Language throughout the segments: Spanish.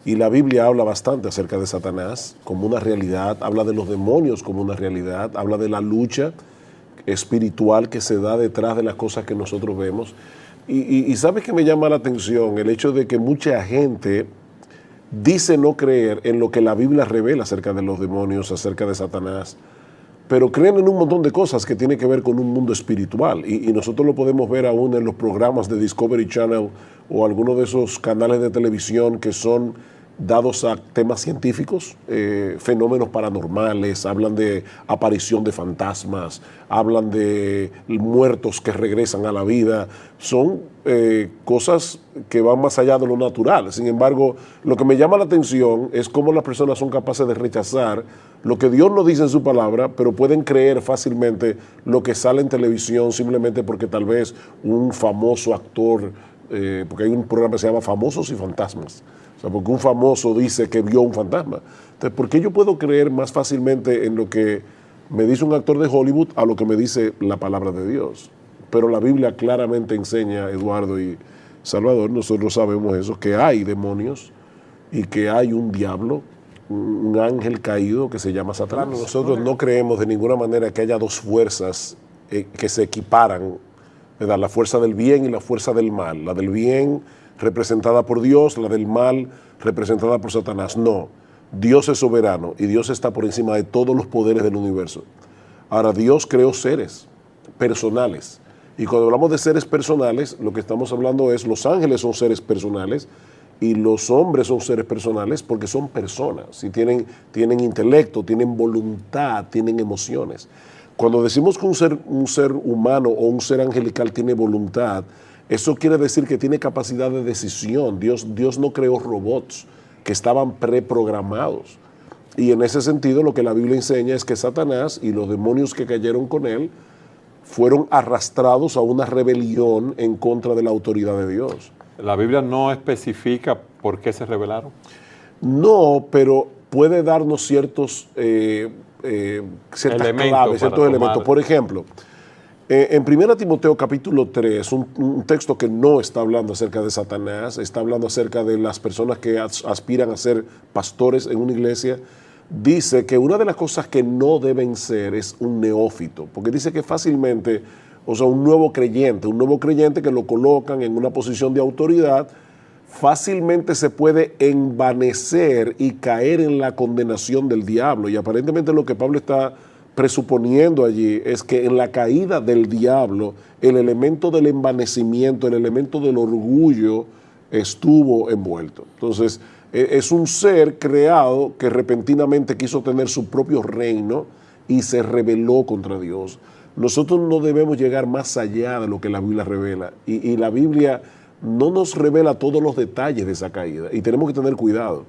Y la Biblia habla bastante acerca de Satanás como una realidad, habla de los demonios como una realidad, habla de la lucha espiritual que se da detrás de las cosas que nosotros vemos. Y ¿sabes qué me llama la atención? El hecho de que mucha gente dice no creer en lo que la Biblia revela acerca de los demonios, acerca de Satanás, pero creen en un montón de cosas que tienen que ver con un mundo espiritual. Y nosotros lo podemos ver aún en los programas de Discovery Channel o algunos de esos canales de televisión que son dados a temas científicos, fenómenos paranormales, hablan de aparición de fantasmas, hablan de muertos que regresan a la vida. Son cosas que van más allá de lo natural. Sin embargo, lo que me llama la atención es cómo las personas son capaces de rechazar lo que Dios nos dice en su palabra, pero pueden creer fácilmente lo que sale en televisión simplemente porque tal vez un famoso actor, porque hay un programa que se llama Famosos y Fantasmas, o sea, porque un famoso dice que vio un fantasma. Entonces, ¿por qué yo puedo creer más fácilmente en lo que me dice un actor de Hollywood a lo que me dice la palabra de Dios? Pero la Biblia claramente enseña, Eduardo y Salvador, nosotros sabemos eso, que hay demonios y que hay un diablo, un ángel caído que se llama Satanás. Claro, nosotros no creemos de ninguna manera que haya dos fuerzas que se equiparan, ¿verdad? La fuerza del bien y la fuerza del mal. La del bien representada por Dios, la del mal representada por Satanás. No, Dios es soberano y Dios está por encima de todos los poderes del universo. Ahora, Dios creó seres personales. Y cuando hablamos de seres personales, lo que estamos hablando es los ángeles son seres personales y los hombres son seres personales porque son personas y tienen intelecto, tienen voluntad, tienen emociones. Cuando decimos que un ser humano o un ser angelical tiene voluntad, eso quiere decir que tiene capacidad de decisión. Dios no creó robots que estaban preprogramados. Y en ese sentido lo que la Biblia enseña es que Satanás y los demonios que cayeron con él fueron arrastrados a una rebelión en contra de la autoridad de Dios. ¿La Biblia no especifica por qué se rebelaron? No, pero puede darnos ciertas claves, ciertos elementos. Por ejemplo, en 1 Timoteo capítulo 3, un texto que no está hablando acerca de Satanás, está hablando acerca de las personas que aspiran a ser pastores en una iglesia, dice que una de las cosas que no deben ser es un neófito, porque dice que fácilmente, o sea, un nuevo creyente que lo colocan en una posición de autoridad, fácilmente se puede envanecer y caer en la condenación del diablo. Y aparentemente lo que Pablo está presuponiendo allí es que en la caída del diablo, el elemento del envanecimiento, el elemento del orgullo estuvo envuelto. Entonces, es un ser creado que repentinamente quiso tener su propio reino y se rebeló contra Dios. Nosotros no debemos llegar más allá de lo que la Biblia revela. Y la Biblia no nos revela todos los detalles de esa caída. Y tenemos que tener cuidado.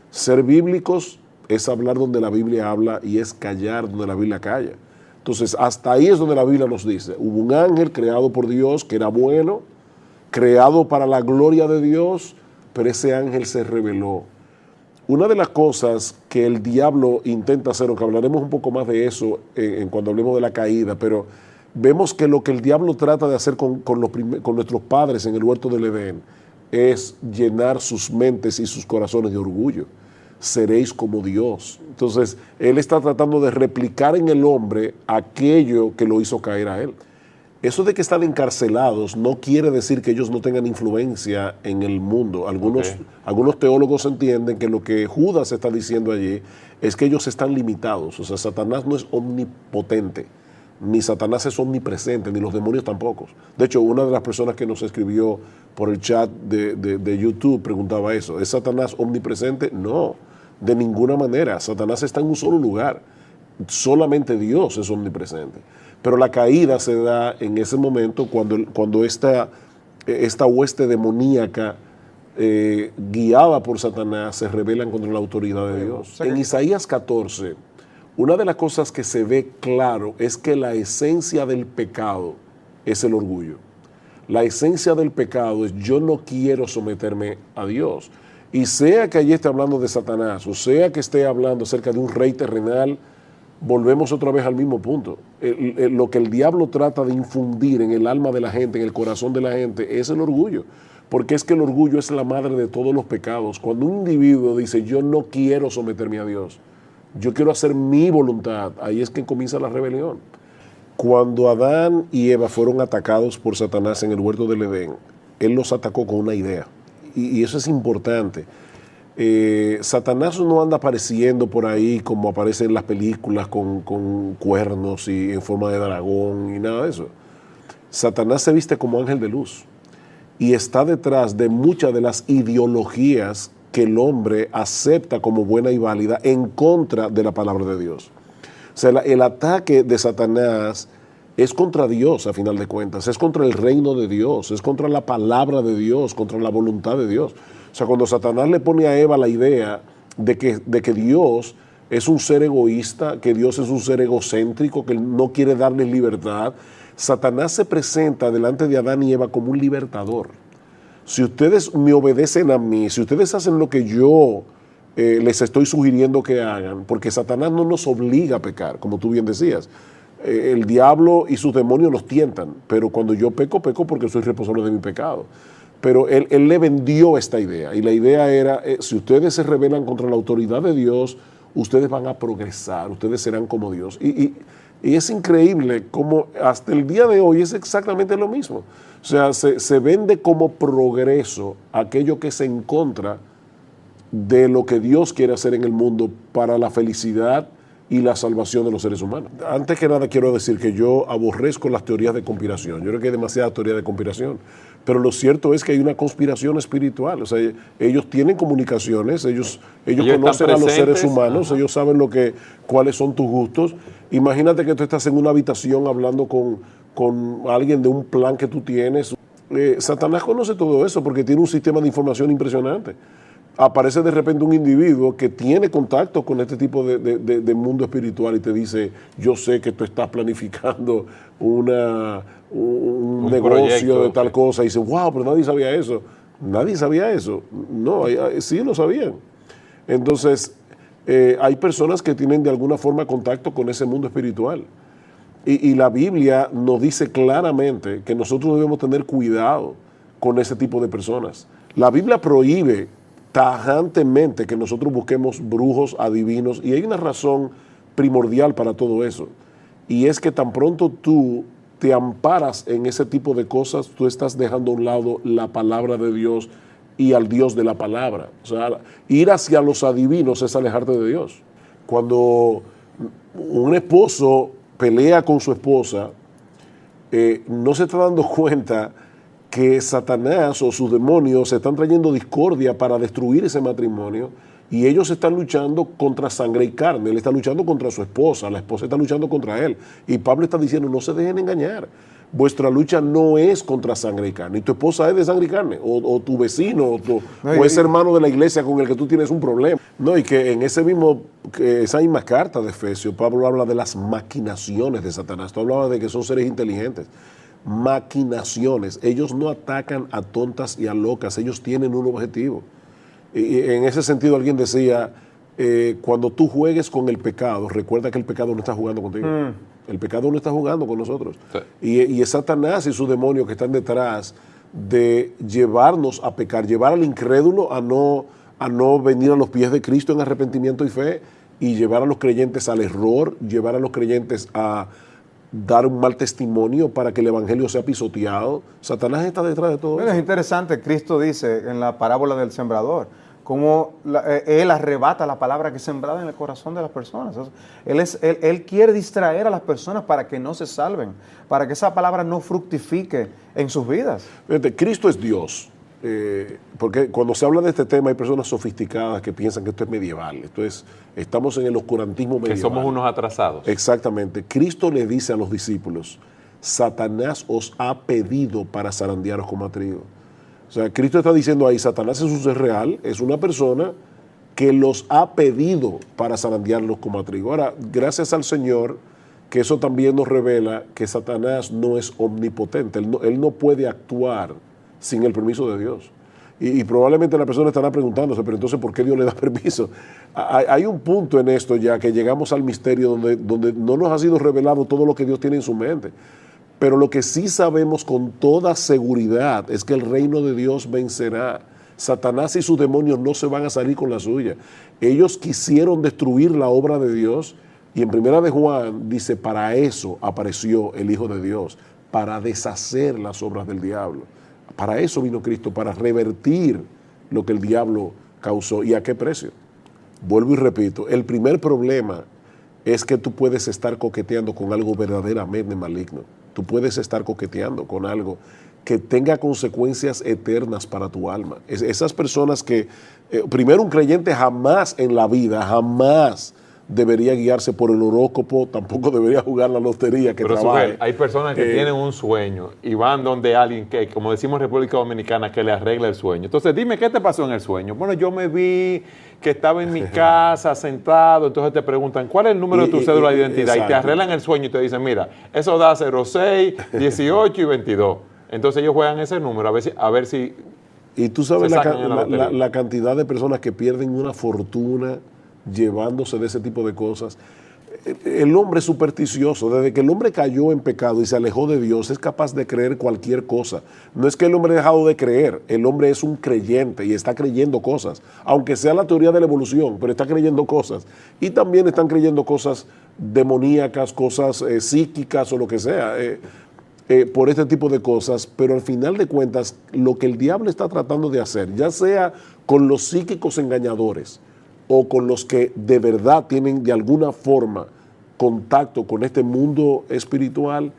Ser bíblicos es hablar donde la Biblia habla y es callar donde la Biblia calla. Entonces, hasta ahí es donde la Biblia nos dice. Hubo un ángel creado por Dios que era bueno, creado para la gloria de Dios, pero ese ángel se rebeló. Una de las cosas que el diablo intenta hacer, aunque hablaremos un poco más de eso cuando hablemos de la caída, pero vemos que lo que el diablo trata de hacer con nuestros padres en el huerto del Edén es llenar sus mentes y sus corazones de orgullo. Seréis como Dios. Entonces, él está tratando de replicar en el hombre aquello que lo hizo caer a él. Eso de que están encarcelados no quiere decir que ellos no tengan influencia en el mundo. Algunos teólogos entienden que lo que Judas está diciendo allí es que ellos están limitados. O sea, Satanás no es omnipotente, ni Satanás es omnipresente, ni los demonios tampoco. De hecho, una de las personas que nos escribió por el chat de YouTube preguntaba eso. ¿Es Satanás omnipresente? No, de ninguna manera. Satanás está en un solo lugar. Solamente Dios es omnipresente. Pero la caída se da en ese momento cuando esta hueste demoníaca guiada por Satanás se rebelan contra la autoridad de Dios. En Isaías 14, una de las cosas que se ve claro es que la esencia del pecado es el orgullo. La esencia del pecado es yo no quiero someterme a Dios. Y sea que allí esté hablando de Satanás, o sea que esté hablando acerca de un rey terrenal, volvemos otra vez al mismo punto. Lo que el diablo trata de infundir en el alma de la gente, en el corazón de la gente, es el orgullo. porque es que el orgullo es la madre de todos los pecados. Cuando un individuo dice, yo no quiero someterme a Dios, yo quiero hacer mi voluntad, ahí es que comienza la rebelión. Cuando Adán y Eva fueron atacados por Satanás en el huerto del Edén, él los atacó con una idea, y eso es importante. Satanás no anda apareciendo por ahí como aparece en las películas con cuernos y en forma de dragón y nada de eso. Satanás se viste como ángel de luz y está detrás de muchas de las ideologías que el hombre acepta como buena y válida en contra de la palabra de Dios. O sea, el ataque de Satanás es contra Dios, a final de cuentas, es contra el reino de Dios, es contra la palabra de Dios, contra la voluntad de Dios. O sea, cuando Satanás le pone a Eva la idea de que Dios es un ser egoísta, que Dios es un ser egocéntrico, que no quiere darles libertad, Satanás se presenta delante de Adán y Eva como un libertador. Si ustedes me obedecen a mí, si ustedes hacen lo que yo les estoy sugiriendo que hagan, porque Satanás no nos obliga a pecar, como tú bien decías. El diablo y sus demonios nos tientan, pero cuando yo peco, peco porque soy responsable de mi pecado. Pero él le vendió esta idea, y la idea era, si ustedes se rebelan contra la autoridad de Dios, ustedes van a progresar, ustedes serán como Dios. Y es increíble cómo hasta el día de hoy es exactamente lo mismo. O sea, se vende como progreso aquello que es en contra de lo que Dios quiere hacer en el mundo para la felicidad y la salvación de los seres humanos. Antes que nada quiero decir que yo aborrezco las teorías de conspiración. Yo creo que hay demasiada teoría de conspiración. Pero lo cierto es que hay una conspiración espiritual. O sea, ellos tienen comunicaciones, ellos conocen a los seres humanos, ellos saben cuáles son tus gustos. Imagínate que tú estás en una habitación hablando con alguien de un plan que tú tienes. Satanás conoce todo eso porque tiene un sistema de información impresionante. Aparece de repente un individuo que tiene contacto con este tipo de mundo espiritual y te dice, yo sé que tú estás planificando un negocio proyecto, de tal cosa, y dice, wow, pero nadie sabía eso. Nadie sabía eso. No, sí lo sabían. Entonces, hay personas que tienen de alguna forma contacto con ese mundo espiritual. Y la Biblia nos dice claramente que nosotros debemos tener cuidado con ese tipo de personas. La Biblia prohíbe tajantemente que nosotros busquemos brujos, adivinos, y hay una razón primordial para todo eso, y es que tan pronto tú te amparas en ese tipo de cosas, tú estás dejando a un lado la palabra de Dios y al Dios de la palabra. O sea, ir hacia los adivinos es alejarte de Dios. Cuando un esposo pelea con su esposa, no se está dando cuenta que Satanás o sus demonios están trayendo discordia para destruir ese matrimonio, y ellos están luchando contra sangre y carne. Él está luchando contra su esposa, la esposa está luchando contra él. Y Pablo está diciendo, no se dejen engañar. Vuestra lucha no es contra sangre y carne. Y tu esposa es de sangre y carne, o tu vecino, o ese hermano de la iglesia con el que tú tienes un problema. No, y que en esa misma carta de Efesios, Pablo habla de las maquinaciones de Satanás. Tú hablabas de que son seres inteligentes. Maquinaciones. Ellos no atacan a tontas y a locas, ellos tienen un objetivo. Y en ese sentido alguien decía, cuando tú juegues con el pecado, recuerda que el pecado no está jugando contigo. El pecado no está jugando con nosotros. Sí. Y es Satanás y sus demonios que están detrás de llevarnos a pecar, llevar al incrédulo a no venir a los pies de Cristo en arrepentimiento y fe, y llevar a los creyentes al error, llevar a los creyentes a dar un mal testimonio para que el evangelio sea pisoteado. Satanás está detrás de todo eso. Es interesante, Cristo dice en la parábola del sembrador, cómo él arrebata la palabra que es sembrada en el corazón de las personas. Él quiere distraer a las personas para que no se salven, para que esa palabra no fructifique en sus vidas. Fíjate, Cristo es Dios. Porque cuando se habla de este tema hay personas sofisticadas que piensan que esto es medieval, estamos en el oscurantismo medieval. Que somos unos atrasados. Exactamente. Cristo le dice a los discípulos, Satanás os ha pedido para zarandearos como a trigo. O sea, Cristo está diciendo ahí, Satanás es un ser real, es una persona que los ha pedido para zarandearlos como a trigo. Ahora, gracias al Señor, que eso también nos revela que Satanás no es omnipotente, él no puede actuar sin el permiso de Dios. Y probablemente la persona estará preguntándose, pero entonces, ¿por qué Dios le da permiso? Hay un punto en esto ya que llegamos al misterio donde no nos ha sido revelado todo lo que Dios tiene en su mente. Pero lo que sí sabemos con toda seguridad es que el reino de Dios vencerá. Satanás y sus demonios no se van a salir con la suya. Ellos quisieron destruir la obra de Dios y en Primera de Juan dice, para eso apareció el Hijo de Dios, para deshacer las obras del diablo. Para eso vino Cristo, para revertir lo que el diablo causó. ¿Y a qué precio? Vuelvo y repito, el primer problema es que tú puedes estar coqueteando con algo verdaderamente maligno. Tú puedes estar coqueteando con algo que tenga consecuencias eternas para tu alma. Esas personas que, primero, un creyente jamás en la vida, jamás debería guiarse por el horóscopo, tampoco debería jugar la lotería que Pero trabaje. hay personas que tienen un sueño y van donde alguien que, como decimos en República Dominicana, que le arregla el sueño. Entonces, dime, ¿qué te pasó en el sueño? Bueno, yo me vi que estaba en mi casa sentado, entonces te preguntan, ¿cuál es el número de tu cédula de identidad? exacto. Y te arreglan el sueño y te dicen, mira, eso da 06, 18 y 22. Entonces ellos juegan ese número a ver si Y tú sabes se sacan en la lotería. la cantidad de personas que pierden una fortuna llevándose de ese tipo de cosas. El hombre es supersticioso. Desde que el hombre cayó en pecado y se alejó de Dios, es capaz de creer cualquier cosa. No es que el hombre ha dejado de creer, el hombre es un creyente y está creyendo cosas, aunque sea la teoría de la evolución, pero está creyendo cosas. Y también están creyendo cosas demoníacas, cosas psíquicas o lo que sea. Por este tipo de cosas, pero al final de cuentas, lo que el diablo está tratando de hacer, ya sea con los psíquicos engañadores o con los que de verdad tienen de alguna forma contacto con este mundo espiritual,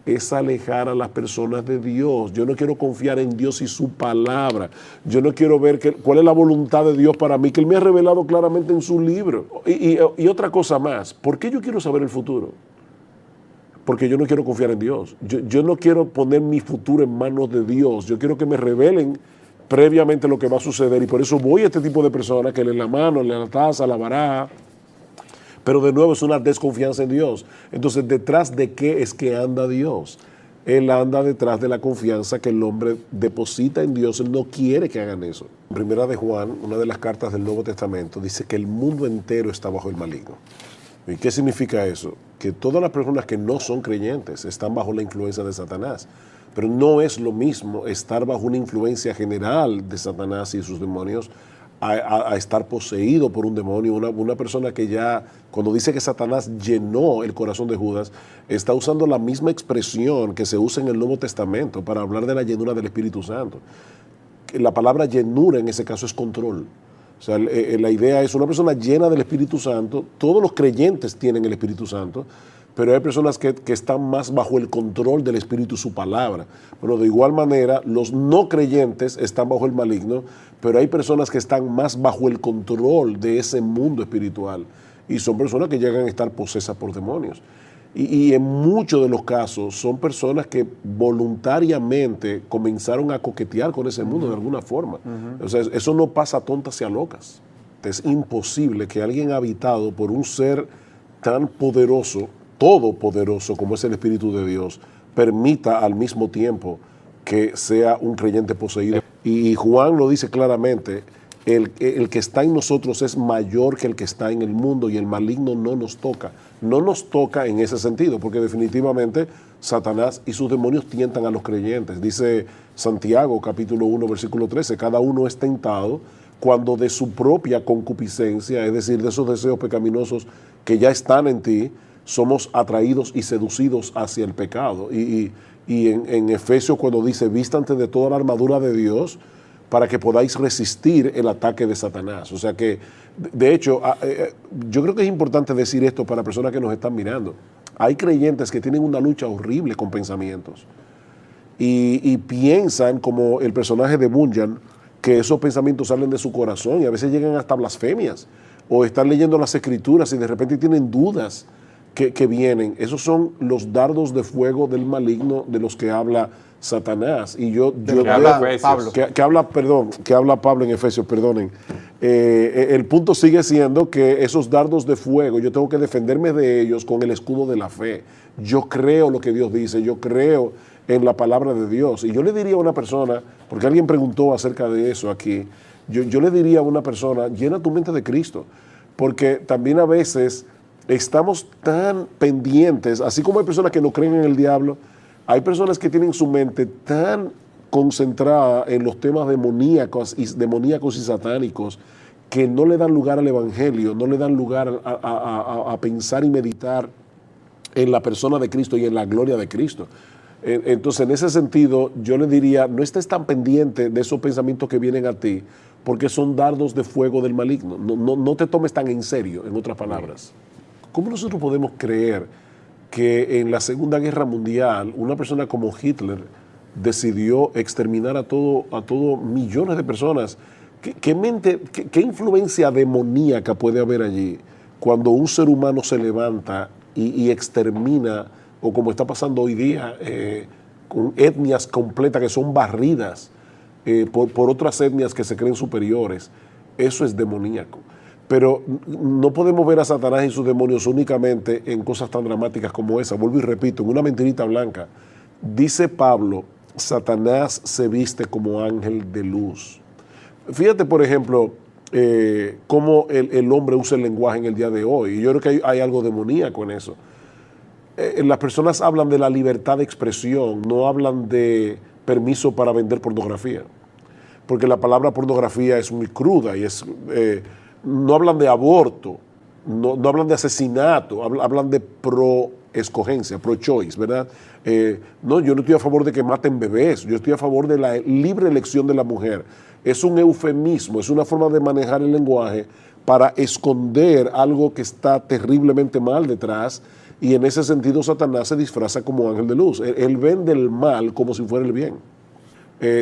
es alejar a las personas de Dios. Yo no quiero confiar en Dios y su palabra. Yo no quiero ver cuál es la voluntad de Dios para mí, que Él me ha revelado claramente en su libro. Y otra cosa más, ¿por qué yo quiero saber el futuro? Porque yo no quiero confiar en Dios. Yo no quiero poner mi futuro en manos de Dios. Yo quiero que me revelen previamente lo que va a suceder. Y por eso voy a este tipo de personas que leen la mano, leen la taza, la baraja. Pero de nuevo es una desconfianza en Dios. Entonces, ¿detrás de qué es que anda Dios? Él anda detrás de la confianza que el hombre deposita en Dios. Él no quiere que hagan eso. En Primera de Juan, una de las cartas del Nuevo Testamento, dice que el mundo entero está bajo el maligno. ¿Y qué significa eso? Que todas las personas que no son creyentes están bajo la influencia de Satanás. Pero no es lo mismo estar bajo una influencia general de Satanás y sus demonios a estar poseído por un demonio. Una persona que ya, cuando dice que Satanás llenó el corazón de Judas, está usando la misma expresión que se usa en el Nuevo Testamento para hablar de la llenura del Espíritu Santo. La palabra llenura en ese caso es control. O sea, la idea es una persona llena del Espíritu Santo. Todos los creyentes tienen el Espíritu Santo, pero hay personas que están más bajo el control del Espíritu y su palabra. Bueno, de igual manera, los no creyentes están bajo el maligno, pero hay personas que están más bajo el control de ese mundo espiritual. Y son personas que llegan a estar posesas por demonios. Y en muchos de los casos son personas que voluntariamente comenzaron a coquetear con ese mundo de alguna forma. O sea, eso no pasa a tontas y a locas. Es imposible que alguien habitado por un ser tan poderoso, todopoderoso como es el Espíritu de Dios, permita al mismo tiempo que sea un creyente poseído. Y Juan lo dice claramente, el que está en nosotros es mayor que el que está en el mundo y el maligno no nos toca. No nos toca en ese sentido, porque definitivamente Satanás y sus demonios tientan a los creyentes. Dice Santiago, capítulo 1, versículo 13, cada uno es tentado cuando de su propia concupiscencia, es decir, de esos deseos pecaminosos que ya están en ti, somos atraídos y seducidos hacia el pecado. Y en Efesios cuando dice, vístanse de toda la armadura de Dios, para que podáis resistir el ataque de Satanás. O sea que, de hecho, yo creo que es importante decir esto para personas que nos están mirando. Hay creyentes que tienen una lucha horrible con pensamientos y piensan, como el personaje de Bunyan, que esos pensamientos salen de su corazón y a veces llegan hasta blasfemias, o están leyendo las escrituras y de repente tienen dudas que vienen. Esos son los dardos de fuego del maligno de los que habla Satanás. Y que habla Pablo en Efesios, perdonen. El punto sigue siendo que esos dardos de fuego, yo tengo que defenderme de ellos con el escudo de la fe. Yo creo lo que Dios dice, yo creo en la palabra de Dios. Y yo le diría a una persona, porque alguien preguntó acerca de eso aquí, yo le diría a una persona, llena tu mente de Cristo, porque también a veces estamos tan pendientes, así como hay personas que no creen en el diablo, Hay personas que tienen su mente tan concentrada en los temas demoníacos y satánicos que no le dan lugar al Evangelio, no le dan lugar a pensar y meditar en la persona de Cristo y en la gloria de Cristo. Entonces, en ese sentido, yo le diría, no estés tan pendiente de esos pensamientos que vienen a ti, porque son dardos de fuego del maligno. No te tomes tan en serio, en otras palabras. ¿Cómo nosotros podemos creer que en la Segunda Guerra Mundial una persona como Hitler decidió exterminar a todo millones de personas? ¿Qué influencia demoníaca puede haber allí cuando un ser humano se levanta y extermina, o como está pasando hoy día, con etnias completas que son barridas por otras etnias que se creen superiores? Eso es demoníaco. Pero no podemos ver a Satanás y sus demonios únicamente en cosas tan dramáticas como esa. Vuelvo y repito, en una mentirita blanca. Dice Pablo, Satanás se viste como ángel de luz. Fíjate, por ejemplo, cómo el hombre usa el lenguaje en el día de hoy. Y yo creo que hay algo demoníaco en eso. Las personas hablan de la libertad de expresión, no hablan de permiso para vender pornografía. Porque la palabra pornografía es muy cruda y no hablan de aborto, no hablan de asesinato, hablan de pro-escogencia, pro-choice, ¿verdad? No, yo no estoy a favor de que maten bebés, yo estoy a favor de la libre elección de la mujer. Es un eufemismo, es una forma de manejar el lenguaje para esconder algo que está terriblemente mal detrás, y en ese sentido Satanás se disfraza como ángel de luz. Él vende el mal como si fuera el bien.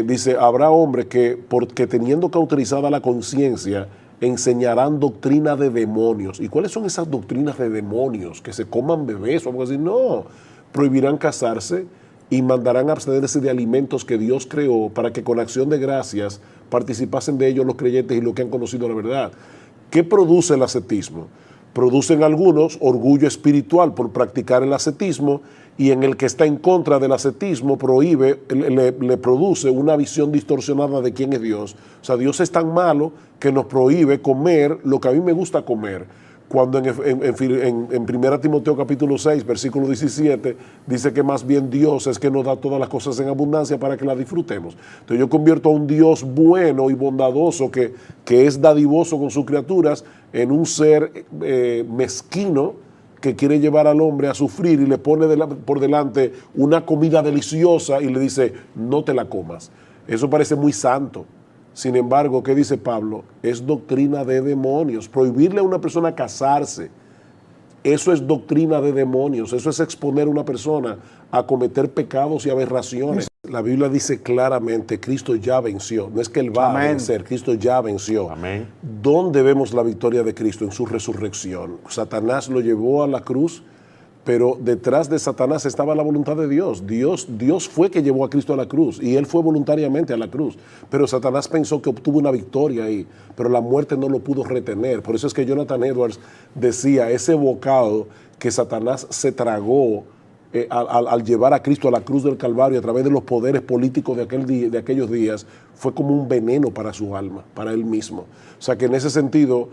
Dice, habrá hombres porque teniendo cauterizada la conciencia, enseñarán doctrina de demonios. ¿Y cuáles son esas doctrinas de demonios? Que se coman bebés o algo así. No, prohibirán casarse y mandarán abstenerse de alimentos que Dios creó para que con acción de gracias participasen de ellos los creyentes y los que han conocido la verdad. ¿Qué produce el ascetismo? Producen algunos orgullo espiritual por practicar el ascetismo, y en el que está en contra del ascetismo le produce una visión distorsionada de quién es Dios. O sea, Dios es tan malo que nos prohíbe comer lo que a mí me gusta comer. Cuando en 1 Timoteo capítulo 6, versículo 17, dice que más bien Dios es que nos da todas las cosas en abundancia para que las disfrutemos. Entonces yo convierto a un Dios bueno y bondadoso que es dadivoso con sus criaturas en un ser mezquino que quiere llevar al hombre a sufrir y le pone por delante una comida deliciosa y le dice, no te la comas. Eso parece muy santo. Sin embargo, ¿qué dice Pablo? Es doctrina de demonios. Prohibirle a una persona casarse, eso es doctrina de demonios. Eso es exponer a una persona a cometer pecados y aberraciones. La Biblia dice claramente, Cristo ya venció. No es que Él va a vencer, Cristo ya venció. Amén. ¿Dónde vemos la victoria de Cristo? En su resurrección. Satanás lo llevó a la cruz, pero detrás de Satanás estaba la voluntad de Dios. Dios fue que llevó a Cristo a la cruz y Él fue voluntariamente a la cruz. Pero Satanás pensó que obtuvo una victoria ahí, pero la muerte no lo pudo retener. Por eso es que Jonathan Edwards decía, ese bocado que Satanás se tragó al llevar a Cristo a la cruz del Calvario a través de los poderes políticos de aquellos días, fue como un veneno para su alma, para él mismo. O sea que en ese sentido,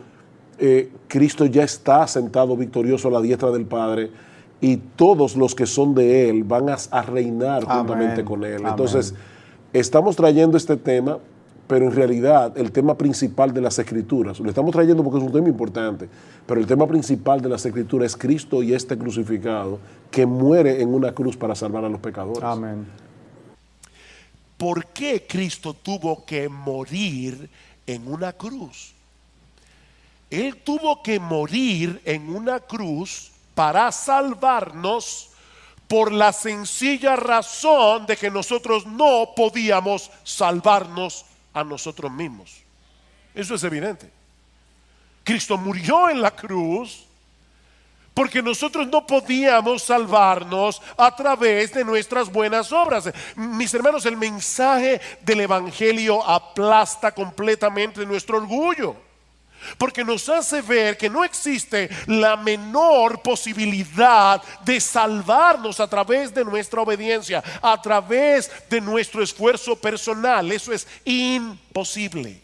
Cristo ya está sentado victorioso a la diestra del Padre, y todos los que son de Él van a reinar juntamente con Él. Amén. Entonces, estamos trayendo este tema, pero en realidad el tema principal de las Escrituras, lo estamos trayendo porque es un tema importante, pero el tema principal de las Escrituras es Cristo y este crucificado que muere en una cruz para salvar a los pecadores. Amén. ¿Por qué Cristo tuvo que morir en una cruz? Él tuvo que morir en una cruz para salvarnos por la sencilla razón de que nosotros no podíamos salvarnos a nosotros mismos. Eso es evidente. Cristo murió en la cruz porque nosotros no podíamos salvarnos a través de nuestras buenas obras. Mis hermanos, el mensaje del Evangelio aplasta completamente nuestro orgullo, porque nos hace ver que no existe la menor posibilidad de salvarnos a través de nuestra obediencia, a través de nuestro esfuerzo personal. Eso es imposible.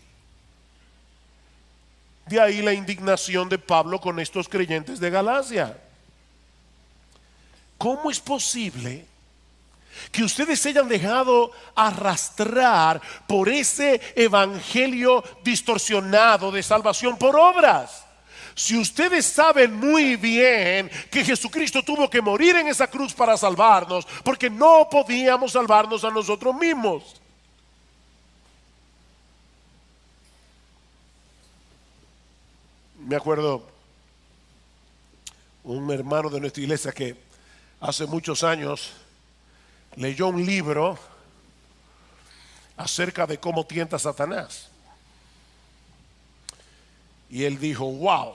De ahí la indignación de Pablo con estos creyentes de Galacia. ¿Cómo es posible Que ustedes se hayan dejado arrastrar por ese evangelio distorsionado de salvación por obras. Si ustedes saben muy bien que Jesucristo tuvo que morir en esa cruz para salvarnos, porque no podíamos salvarnos a nosotros mismos. Me acuerdo un hermano de nuestra iglesia que hace muchos años leyó un libro acerca de cómo tienta a Satanás. Y él dijo, wow,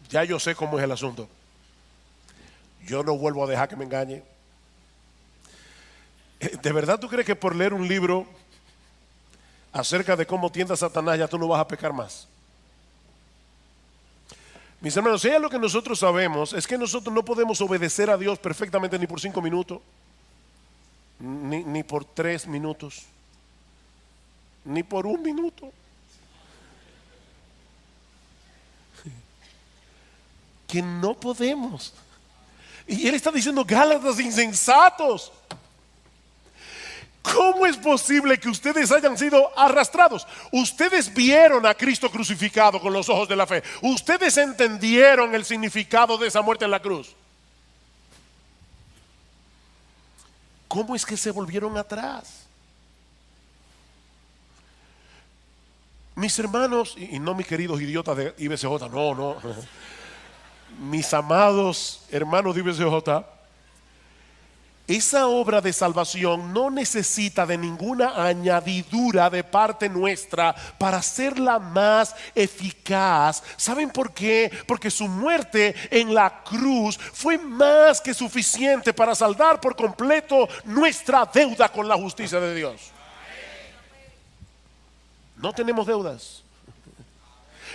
ya yo sé cómo es el asunto. Yo no vuelvo a dejar que me engañe. ¿De verdad tú crees que por leer un libro acerca de cómo tienta a Satanás ya tú no vas a pecar más? Mis hermanos, si hay algo que nosotros sabemos es que nosotros no podemos obedecer a Dios perfectamente ni por 5 minutos, ni por 3 minutos, ni por 1 minuto. Que no podemos. Y él está diciendo, Gálatas insensatos, ¿cómo es posible que ustedes hayan sido arrastrados? Ustedes vieron a Cristo crucificado con los ojos de la fe. Ustedes entendieron el significado de esa muerte en la cruz. ¿Cómo es que se volvieron atrás? Mis hermanos, y no mis queridos idiotas de IBCJ, no. Mis amados hermanos de IBCJ, esa obra de salvación no necesita de ninguna añadidura de parte nuestra para hacerla más eficaz. ¿Saben por qué? Porque su muerte en la cruz fue más que suficiente para saldar por completo nuestra deuda con la justicia de Dios. No tenemos deudas.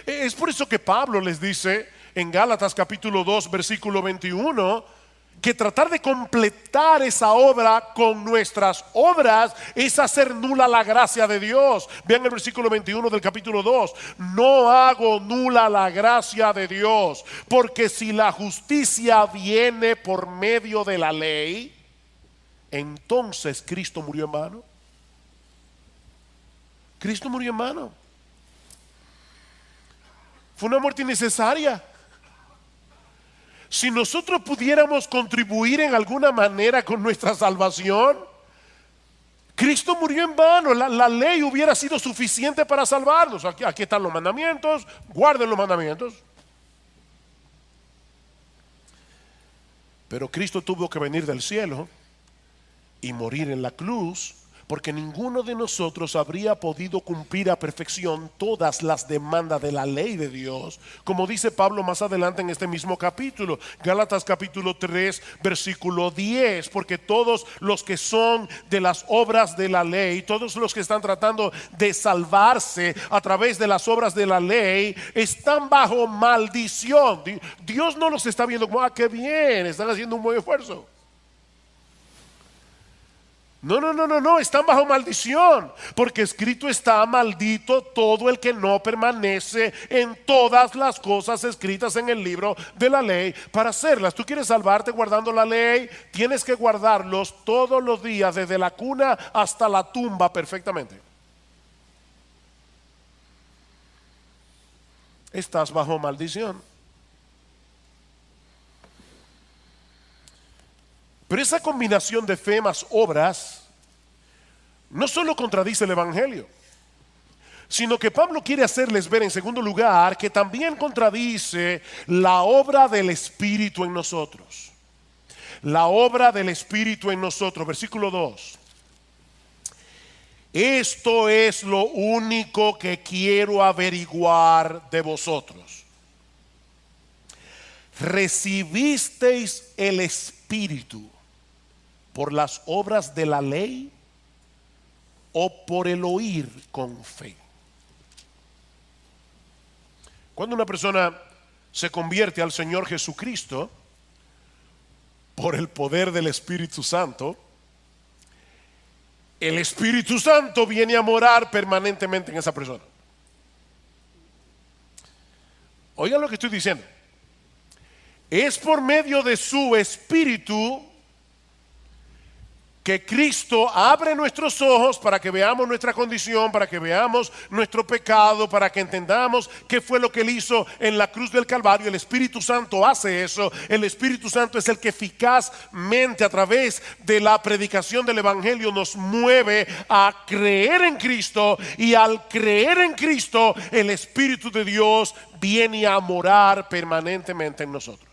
Es por eso que Pablo les dice en Gálatas capítulo 2 versículo 21 que tratar de completar esa obra con nuestras obras es hacer nula la gracia de Dios. Vean el versículo 21 del capítulo 2. No hago nula la gracia de Dios, porque si la justicia viene por medio de la ley, entonces Cristo murió en vano. Cristo murió en vano. Fue una muerte innecesaria. Si nosotros pudiéramos contribuir en alguna manera con nuestra salvación, Cristo murió en vano. La ley hubiera sido suficiente para salvarnos. Aquí están los mandamientos, guarden los mandamientos. Pero Cristo tuvo que venir del cielo y morir en la cruz, porque ninguno de nosotros habría podido cumplir a perfección todas las demandas de la ley de Dios, como dice Pablo más adelante en este mismo capítulo, Gálatas capítulo 3 versículo 10, porque todos los que son de las obras de la ley, todos los que están tratando de salvarse a través de las obras de la ley, están bajo maldición. Dios no los está viendo como, qué bien, están haciendo un buen esfuerzo. No, están bajo maldición, porque escrito está: maldito todo el que no permanece en todas las cosas escritas en el libro de la ley para hacerlas. Tú quieres salvarte guardando la ley, tienes que guardarlos todos los días, desde la cuna hasta la tumba, perfectamente. Estás bajo maldición. Pero esa combinación de fe más obras no solo contradice el evangelio, sino que Pablo quiere hacerles ver en segundo lugar que también contradice la obra del Espíritu en nosotros. La obra del Espíritu en nosotros, versículo 2. Esto es lo único que quiero averiguar de vosotros. ¿Recibisteis el Espíritu por las obras de la ley o por el oír con fe? Cuando una persona se convierte al Señor Jesucristo por el poder del Espíritu Santo, el Espíritu Santo viene a morar permanentemente en esa persona. Oigan lo que estoy diciendo. Es por medio de su Espíritu que Cristo abre nuestros ojos para que veamos nuestra condición, para que veamos nuestro pecado, para que entendamos qué fue lo que Él hizo en la cruz del Calvario. El Espíritu Santo hace eso. El Espíritu Santo es el que eficazmente a través de la predicación del Evangelio nos mueve a creer en Cristo, y al creer en Cristo el Espíritu de Dios viene a morar permanentemente en nosotros.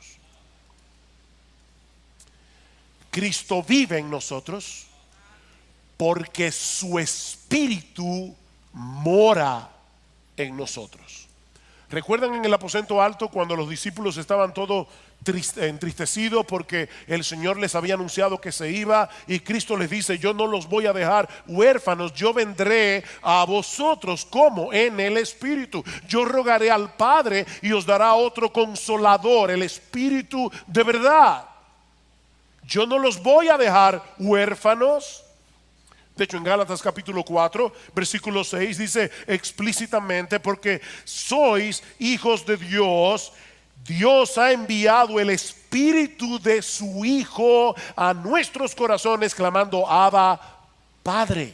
Cristo vive en nosotros porque su Espíritu mora en nosotros. ¿Recuerdan en el aposento alto cuando los discípulos estaban todos entristecidos porque el Señor les había anunciado que se iba, y Cristo les dice: yo no los voy a dejar huérfanos, yo vendré a vosotros como en el Espíritu? Yo rogaré al Padre y os dará otro consolador, el Espíritu de verdad. Yo no los voy a dejar huérfanos. De hecho, en Gálatas capítulo 4, versículo 6 dice explícitamente: porque sois hijos de Dios, Dios ha enviado el Espíritu de su Hijo a nuestros corazones, clamando: Abba, Padre.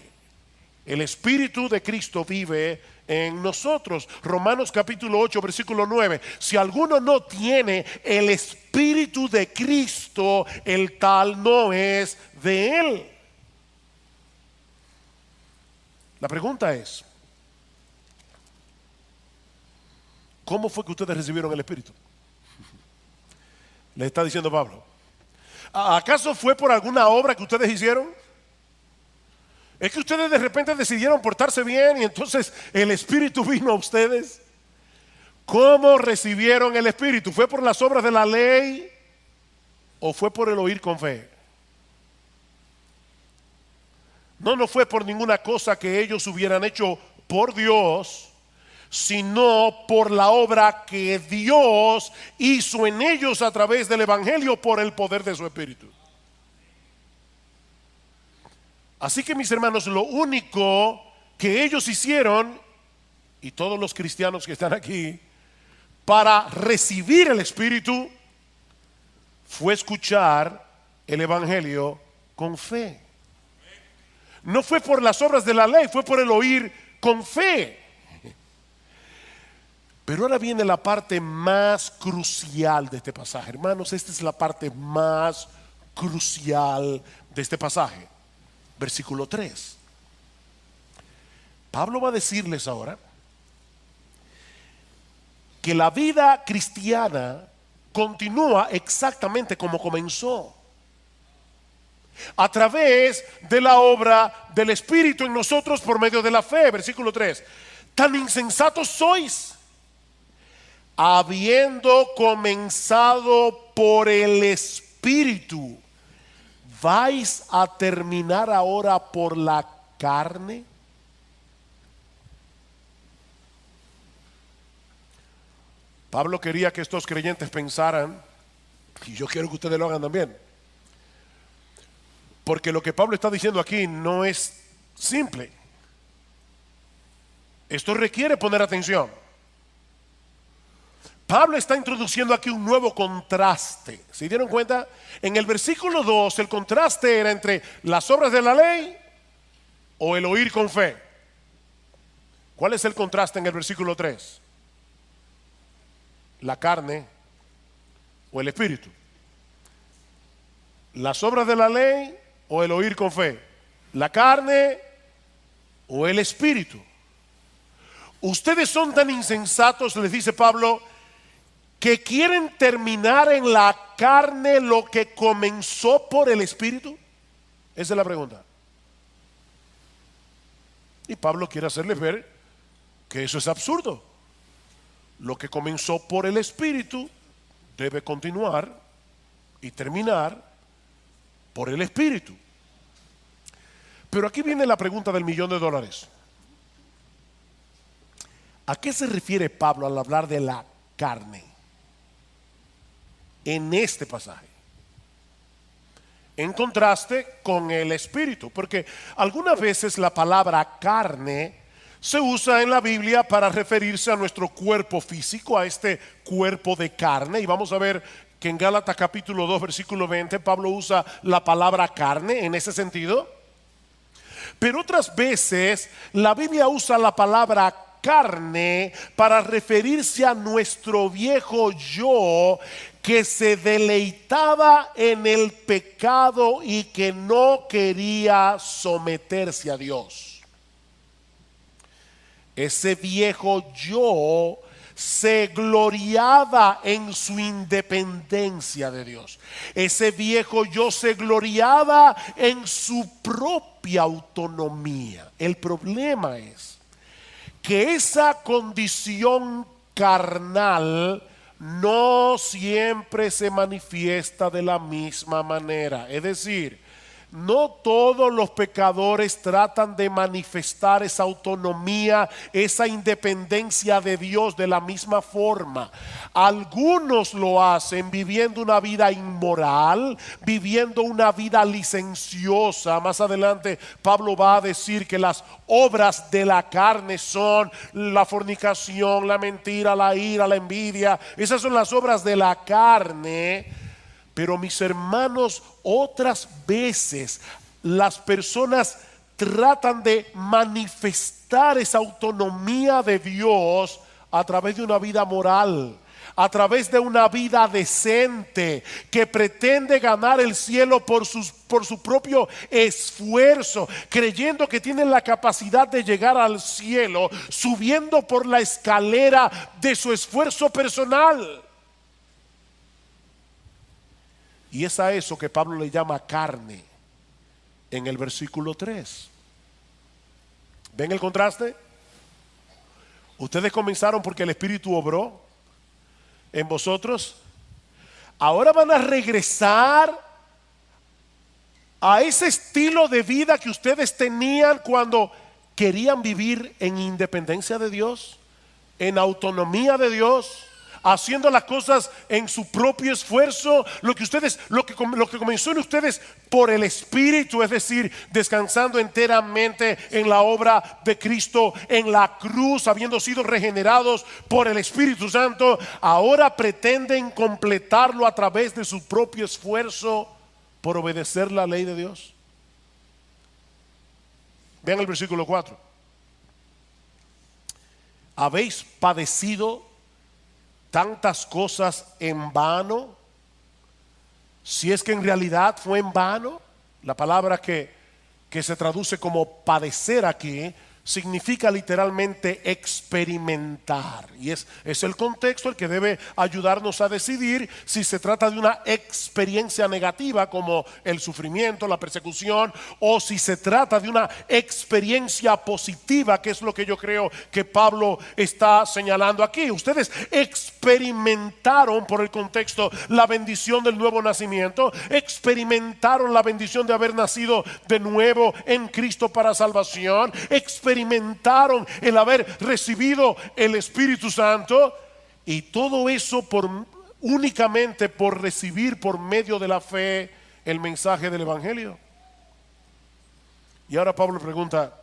El Espíritu de Cristo vive en nosotros. Romanos capítulo 8, versículo 9: si alguno no tiene el Espíritu de Cristo, el tal no es de Él. La pregunta es: ¿cómo fue que ustedes recibieron el Espíritu? Les está diciendo Pablo. ¿Acaso fue por alguna obra que ustedes hicieron? ¿Es que ustedes de repente decidieron portarse bien y entonces el Espíritu vino a ustedes? ¿Cómo recibieron el Espíritu? ¿Fue por las obras de la ley o fue por el oír con fe? No fue por ninguna cosa que ellos hubieran hecho por Dios, sino por la obra que Dios hizo en ellos a través del Evangelio por el poder de su Espíritu. Así que, mis hermanos, lo único que ellos hicieron, y todos los cristianos que están aquí, para recibir el Espíritu, fue escuchar el Evangelio con fe. No fue por las obras de la ley, fue por el oír con fe. Pero ahora viene la parte más crucial de este pasaje. Hermanos, esta es la parte más crucial de este pasaje. Versículo 3. Pablo va a decirles ahora que la vida cristiana continúa exactamente como comenzó, a través de la obra del Espíritu en nosotros por medio de la fe. Versículo 3. Tan insensatos sois, habiendo comenzado por el Espíritu, ¿vais a terminar ahora por la carne? Pablo quería que estos creyentes pensaran, y yo quiero que ustedes lo hagan también, porque lo que Pablo está diciendo aquí no es simple. Esto requiere poner atención. Pablo está introduciendo aquí un nuevo contraste. ¿Se dieron cuenta? En el versículo 2 el contraste era entre las obras de la ley o el oír con fe. ¿Cuál es el contraste en el versículo 3? La carne o el espíritu. Las obras de la ley o el oír con fe. La carne o el espíritu. Ustedes son tan insensatos, les dice Pablo, que quieren terminar en la carne lo que comenzó por el Espíritu. Esa es la pregunta. Y Pablo quiere hacerles ver que eso es absurdo. Lo que comenzó por el Espíritu debe continuar y terminar por el Espíritu. Pero aquí viene la pregunta del $1.000.000. ¿A qué se refiere Pablo al hablar de la carne en este pasaje, en contraste con el espíritu? Porque algunas veces la palabra carne se usa en la Biblia para referirse a nuestro cuerpo físico, a este cuerpo de carne, y vamos a ver que en Gálatas capítulo 2 versículo 20 Pablo usa la palabra carne en ese sentido. Pero otras veces la Biblia usa la palabra carne para referirse a nuestro viejo yo que se deleitaba en el pecado y que no quería someterse a Dios. Ese viejo yo se gloriaba en su independencia de Dios. Ese viejo yo se gloriaba en su propia autonomía. El problema es que esa condición carnal no siempre se manifiesta de la misma manera. Es decir, no todos los pecadores tratan de manifestar esa autonomía, esa independencia de Dios de la misma forma. Algunos lo hacen viviendo una vida inmoral, viviendo una vida licenciosa. Más adelante Pablo va a decir que las obras de la carne son la fornicación, la mentira, la ira, la envidia. Esas son las obras de la carne. Pero mis hermanos, otras veces las personas tratan de manifestar esa autonomía de Dios a través de una vida moral, a través de una vida decente, que pretende ganar el cielo por su propio esfuerzo, creyendo que tienen la capacidad de llegar al cielo, subiendo por la escalera de su esfuerzo personal. Y es a eso que Pablo le llama carne en el versículo 3. ¿Ven el contraste? Ustedes comenzaron porque el Espíritu obró en vosotros. Ahora van a regresar a ese estilo de vida que ustedes tenían cuando querían vivir en independencia de Dios, en autonomía de Dios, haciendo las cosas en su propio esfuerzo. Lo que comenzó en ustedes por el Espíritu, es decir, descansando enteramente en la obra de Cristo en la cruz, habiendo sido regenerados por el Espíritu Santo, ahora pretenden completarlo a través de su propio esfuerzo por obedecer la ley de Dios. Vean el versículo 4. ¿Habéis padecido tantas cosas en vano? Si es que en realidad fue en vano. La palabra que se traduce como padecer aquí significa literalmente experimentar, y es el contexto el que debe ayudarnos a decidir si se trata de una experiencia negativa como el sufrimiento, la persecución, o si se trata de una experiencia positiva, que es lo que yo creo que Pablo está señalando aquí. Ustedes experimentaron, por el contexto, la bendición del nuevo nacimiento, experimentaron la bendición de haber nacido de nuevo en Cristo para salvación, experimentaron el haber recibido el Espíritu Santo, y todo eso únicamente por recibir por medio de la fe el mensaje del Evangelio. Y ahora Pablo pregunta: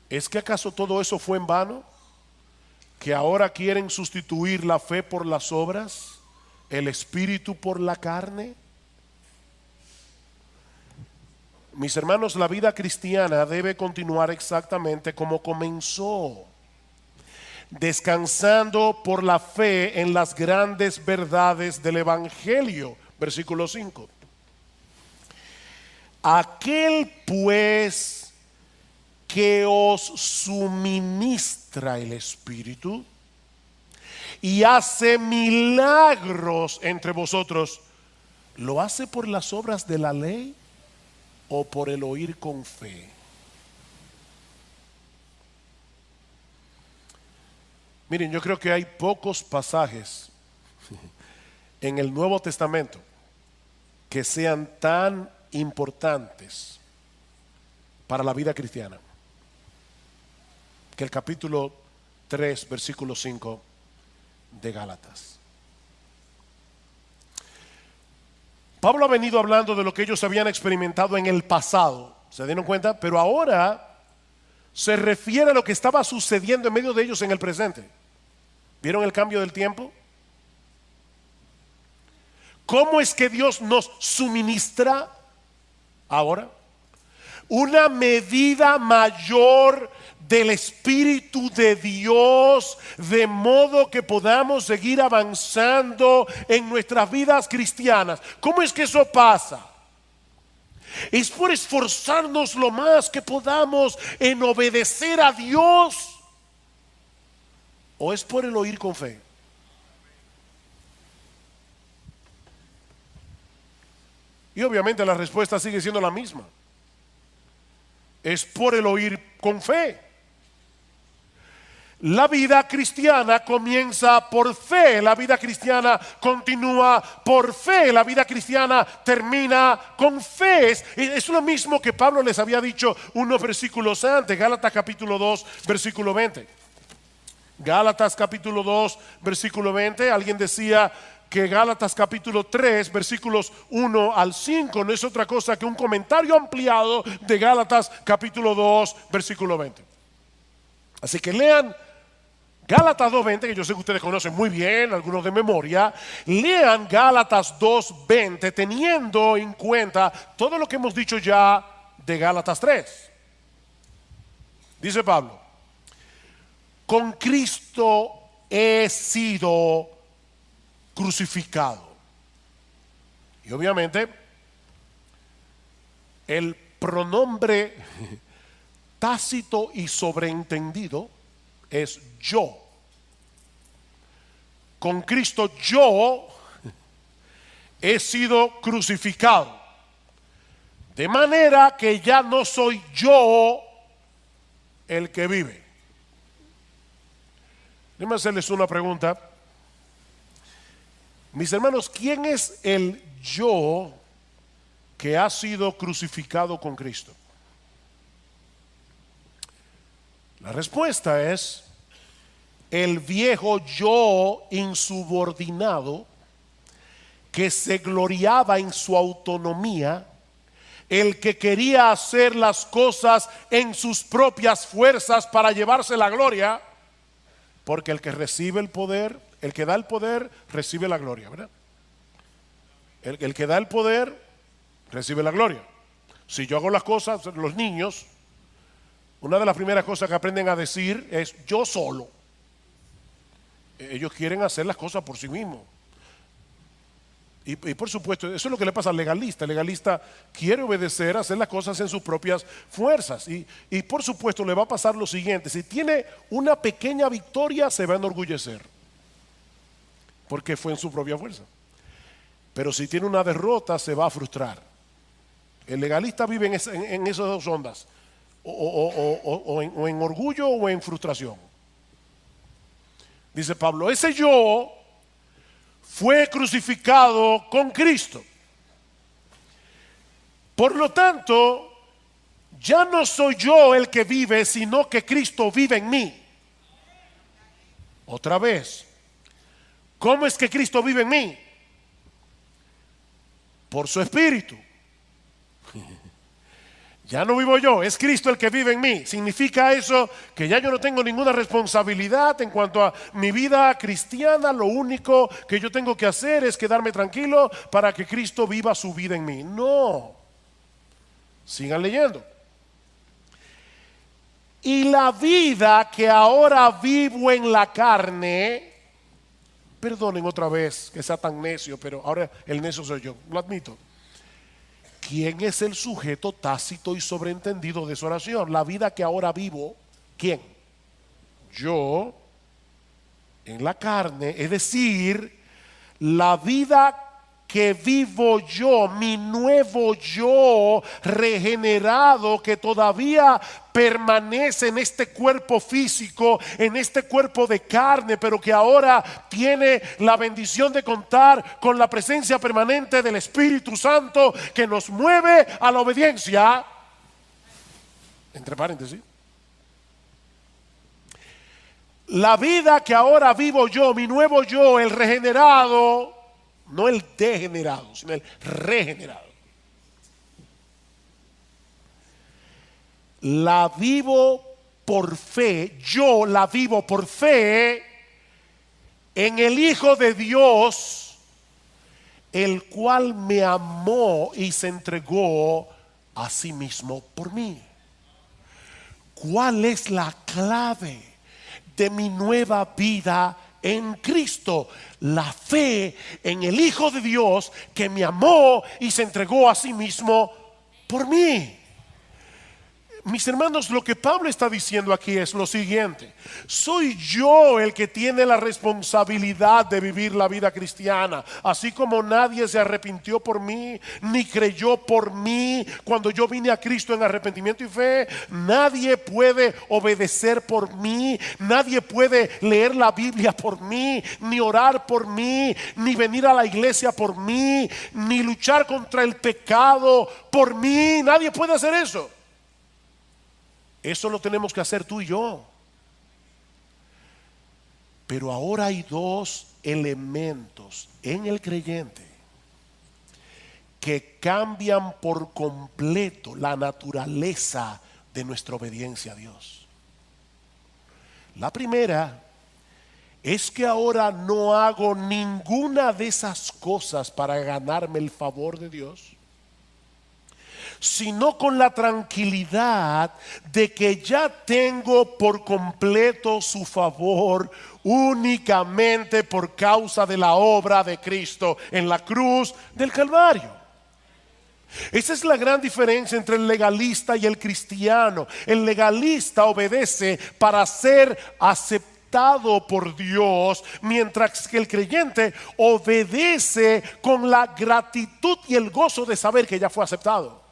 ¿es que acaso todo eso fue en vano? ¿Que ahora quieren sustituir la fe por las obras, el Espíritu por la carne? Mis hermanos, la vida cristiana debe continuar exactamente como comenzó, descansando por la fe en las grandes verdades del Evangelio. Versículo 5. Aquel pues que os suministra el Espíritu y hace milagros entre vosotros, ¿lo hace por las obras de la ley o por el oír con fe? Miren, yo creo que hay pocos pasajes en el Nuevo Testamento que sean tan importantes para la vida cristiana que el capítulo 3, versículo 5 de Gálatas. Pablo ha venido hablando de lo que ellos habían experimentado en el pasado, ¿se dieron cuenta? Pero ahora se refiere a lo que estaba sucediendo en medio de ellos en el presente. ¿Vieron el cambio del tiempo? ¿Cómo es que Dios nos suministra ahora? Una medida mayor del Espíritu de Dios, de modo que podamos seguir avanzando en nuestras vidas cristianas. ¿Cómo es que eso pasa? Es por esforzarnos lo más que podamos en obedecer a Dios, o es por el oír con fe. Y obviamente la respuesta sigue siendo la misma. Es por el oír con fe. La vida cristiana comienza por fe, la vida cristiana continúa por fe, la vida cristiana termina con fe. Es lo mismo que Pablo les había dicho unos versículos antes, Gálatas capítulo 2, versículo 20. Gálatas capítulo 2, versículo 20, alguien decía que Gálatas capítulo 3, versículos 1 al 5 no es otra cosa que un comentario ampliado de Gálatas capítulo 2, versículo 20. Así que lean Gálatas 2.20, que yo sé que ustedes conocen muy bien, algunos de memoria. Lean Gálatas 2.20 teniendo en cuenta todo lo que hemos dicho ya de Gálatas 3. Dice Pablo: con Cristo he sido crucificado. Y obviamente el pronombre tácito y sobreentendido es yo. Con Cristo yo he sido crucificado. De manera que ya no soy yo el que vive. Déjenme hacerles una pregunta. Mis hermanos, ¿quién es el yo que ha sido crucificado con Cristo? La respuesta es el viejo yo insubordinado que se gloriaba en su autonomía, el que quería hacer las cosas en sus propias fuerzas para llevarse la gloria, porque el que recibe el poder, el que da el poder, recibe la gloria, ¿verdad? El que da el poder, recibe la gloria. Si yo hago las cosas, los niños, una de las primeras cosas que aprenden a decir es yo solo. Ellos quieren hacer las cosas por sí mismos. Y por supuesto, eso es lo que le pasa al legalista. El legalista quiere obedecer, hacer las cosas en sus propias fuerzas. Y por supuesto le va a pasar lo siguiente: si tiene una pequeña victoria, se va a enorgullecer, porque fue en su propia fuerza. Pero si tiene una derrota, se va a frustrar. El legalista vive en esas dos ondas, o en orgullo o en frustración. Dice Pablo, ese yo fue crucificado con Cristo. Por lo tanto, ya no soy yo el que vive, sino que Cristo vive en mí. Otra vez, ¿cómo es que Cristo vive en mí? Por su Espíritu. Ya no vivo yo, es Cristo el que vive en mí. Significa eso que ya yo no tengo ninguna responsabilidad en cuanto a mi vida cristiana. Lo único que yo tengo que hacer es quedarme tranquilo para que Cristo viva su vida en mí. No. Sigan leyendo. Y la vida que ahora vivo en la carne, perdonen otra vez que sea tan necio, pero ahora el necio soy yo, lo admito. ¿Quién es el sujeto tácito y sobreentendido de esa oración? La vida que ahora vivo, ¿quién? Yo, en la carne, es decir, la vida que vivo yo, mi nuevo yo regenerado que todavía permanece en este cuerpo físico, en este cuerpo de carne, pero que ahora tiene la bendición de contar con la presencia permanente del Espíritu Santo que nos mueve a la obediencia. Entre paréntesis. La vida que ahora vivo yo, mi nuevo yo, el regenerado, no el degenerado, sino el regenerado. La vivo por fe, yo la vivo por fe en el Hijo de Dios, el cual me amó y se entregó a sí mismo por mí. ¿Cuál es la clave de mi nueva vida en Cristo? La fe en el Hijo de Dios que me amó y se entregó a sí mismo por mí. Mis hermanos, lo que Pablo está diciendo aquí es lo siguiente: soy yo el que tiene la responsabilidad de vivir la vida cristiana. Así como nadie se arrepintió por mí, ni creyó por mí cuando yo vine a Cristo en arrepentimiento y fe, nadie puede obedecer por mí, nadie puede leer la Biblia por mí, ni orar por mí, ni venir a la iglesia por mí, ni luchar contra el pecado por mí. Nadie puede hacer eso. Eso lo tenemos que hacer tú y yo. Pero ahora hay dos elementos en el creyente que cambian por completo la naturaleza de nuestra obediencia a Dios. La primera es que ahora no hago ninguna de esas cosas para ganarme el favor de Dios, sino con la tranquilidad de que ya tengo por completo su favor únicamente por causa de la obra de Cristo en la cruz del Calvario. Esa es la gran diferencia entre el legalista y el cristiano. El legalista obedece para ser aceptado por Dios, mientras que el creyente obedece con la gratitud y el gozo de saber que ya fue aceptado.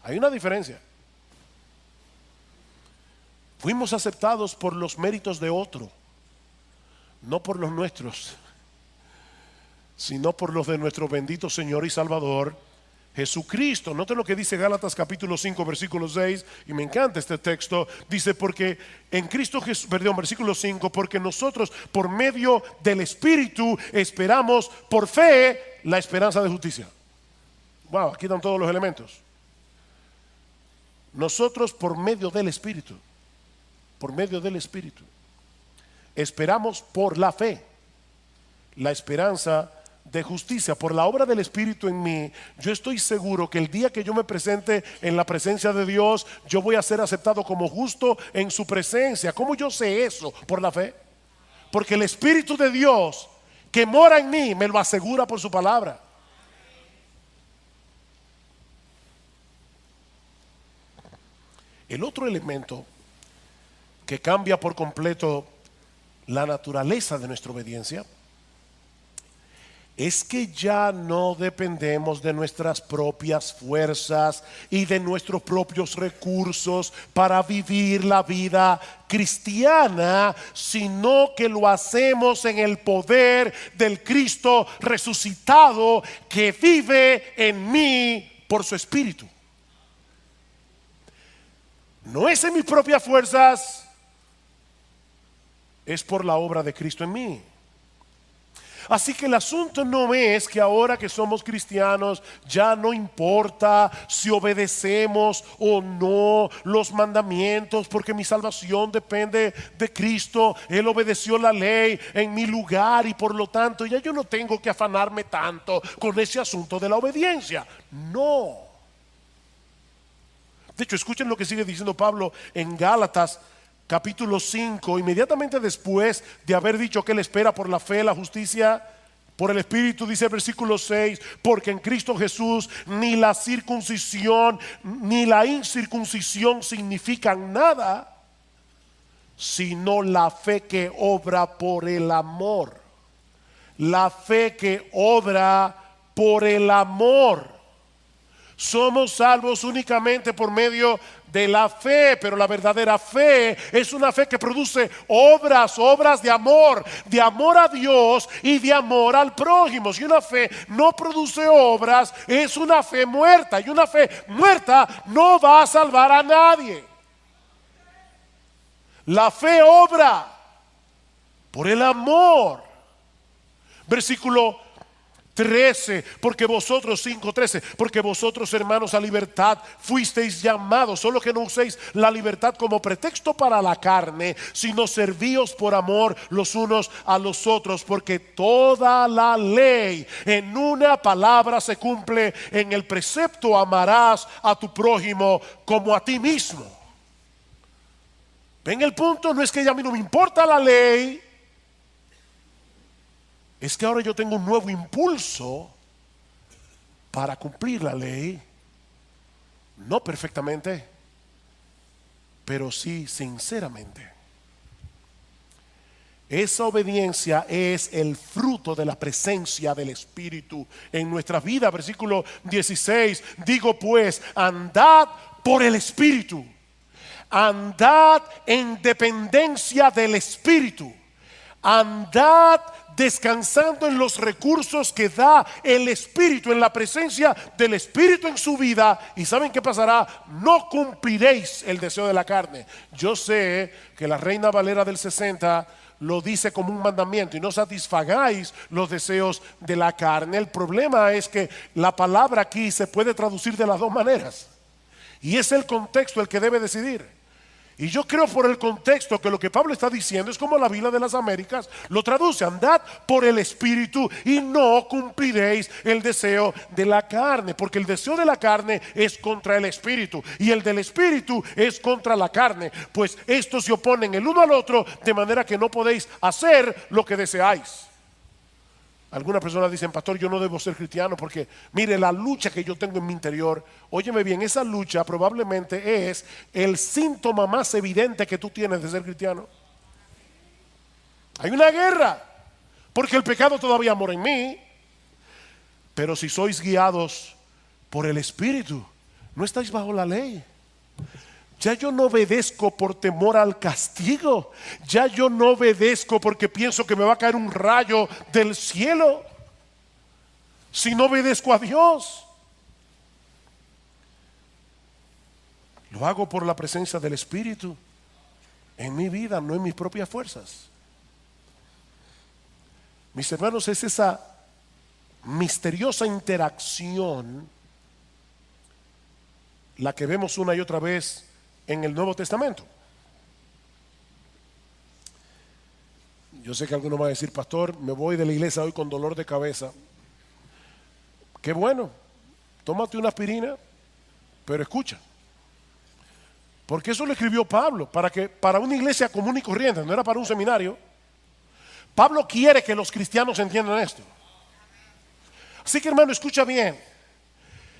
Hay una diferencia. Fuimos aceptados por los méritos de otro, no por los nuestros, sino por los de nuestro bendito Señor y Salvador Jesucristo. Noten lo que dice Gálatas capítulo 5 versículo 6, y me encanta este texto. Dice: porque en Cristo Jesús, versículo 5, porque nosotros por medio del Espíritu esperamos por fe la esperanza de justicia. Wow, aquí están todos los elementos. Nosotros por medio del Espíritu, esperamos por la fe la esperanza de justicia. Por la obra del Espíritu en mí, yo estoy seguro que el día que yo me presente en la presencia de Dios, yo voy a ser aceptado como justo en su presencia. ¿Cómo yo sé eso? Por la fe. Porque el Espíritu de Dios que mora en mí me lo asegura por su palabra. El otro elemento que cambia por completo la naturaleza de nuestra obediencia es que ya no dependemos de nuestras propias fuerzas y de nuestros propios recursos para vivir la vida cristiana, sino que lo hacemos en el poder del Cristo resucitado que vive en mí por su Espíritu. No es en mis propias fuerzas, es por la obra de Cristo en mí. Así que el asunto no es que ahora que somos cristianos ya no importa si obedecemos o no los mandamientos, porque mi salvación depende de Cristo. Él obedeció la ley en mi lugar y por lo tanto ya yo no tengo que afanarme tanto con ese asunto de la obediencia. No. De hecho, escuchen lo que sigue diciendo Pablo en Gálatas capítulo 5, inmediatamente después de haber dicho que él espera por la fe, la justicia por el Espíritu. Dice el versículo 6: porque en Cristo Jesús ni la circuncisión ni la incircuncisión significan nada, sino la fe que obra por el amor. La fe que obra por el amor. Somos salvos únicamente por medio de la fe, pero la verdadera fe es una fe que produce obras de amor a Dios y de amor al prójimo. Si una fe no produce obras, es una fe muerta, y una fe muerta no va a salvar a nadie. La fe obra por el amor. Versículo 13, porque vosotros, 5:13, porque vosotros, hermanos, a libertad fuisteis llamados, solo que no uséis la libertad como pretexto para la carne, sino servíos por amor los unos a los otros, porque toda la ley en una palabra se cumple en el precepto: amarás a tu prójimo como a ti mismo. ¿Ven el punto? No es que ya a mí no me importa la ley, es que ahora yo tengo un nuevo impulso para cumplir la ley, no perfectamente, pero sí sinceramente. Esa obediencia es el fruto de la presencia del Espíritu en nuestra vida. Versículo 16, digo pues, andad por el Espíritu, andad en dependencia del Espíritu, andad descansando en los recursos que da el Espíritu, en la presencia del Espíritu en su vida. ¿Y saben qué pasará? No cumpliréis el deseo de la carne. Yo sé que la Reina Valera del 60 lo dice como un mandamiento: y no satisfagáis los deseos de la carne. El problema es que la palabra aquí se puede traducir de las dos maneras, y es el contexto el que debe decidir. Y yo creo, por el contexto, que lo que Pablo está diciendo es como la Biblia de las Américas lo traduce: andad por el Espíritu y no cumpliréis el deseo de la carne, porque el deseo de la carne es contra el Espíritu y el del Espíritu es contra la carne, pues estos se oponen el uno al otro, de manera que no podéis hacer lo que deseáis. Algunas personas dicen: pastor, yo no debo ser cristiano porque mire la lucha que yo tengo en mi interior. Óyeme bien, esa lucha probablemente es el síntoma más evidente que tú tienes de ser cristiano. Hay una guerra porque el pecado todavía mora en mí. Pero si sois guiados por el Espíritu, no estáis bajo la ley. Ya yo no obedezco por temor al castigo. Ya yo no obedezco porque pienso que me va a caer un rayo del cielo, si no obedezco a Dios. Lo hago por la presencia del Espíritu en mi vida, no en mis propias fuerzas. Mis hermanos, es esa misteriosa interacción la que vemos una y otra vez en el Nuevo Testamento. Yo sé que alguno va a decir: pastor, me voy de la iglesia hoy con dolor de cabeza. Qué bueno, tómate una aspirina, pero escucha, porque eso lo escribió Pablo para una iglesia común y corriente, no era para un seminario. Pablo quiere que los cristianos entiendan esto. Así que, hermano, escucha bien.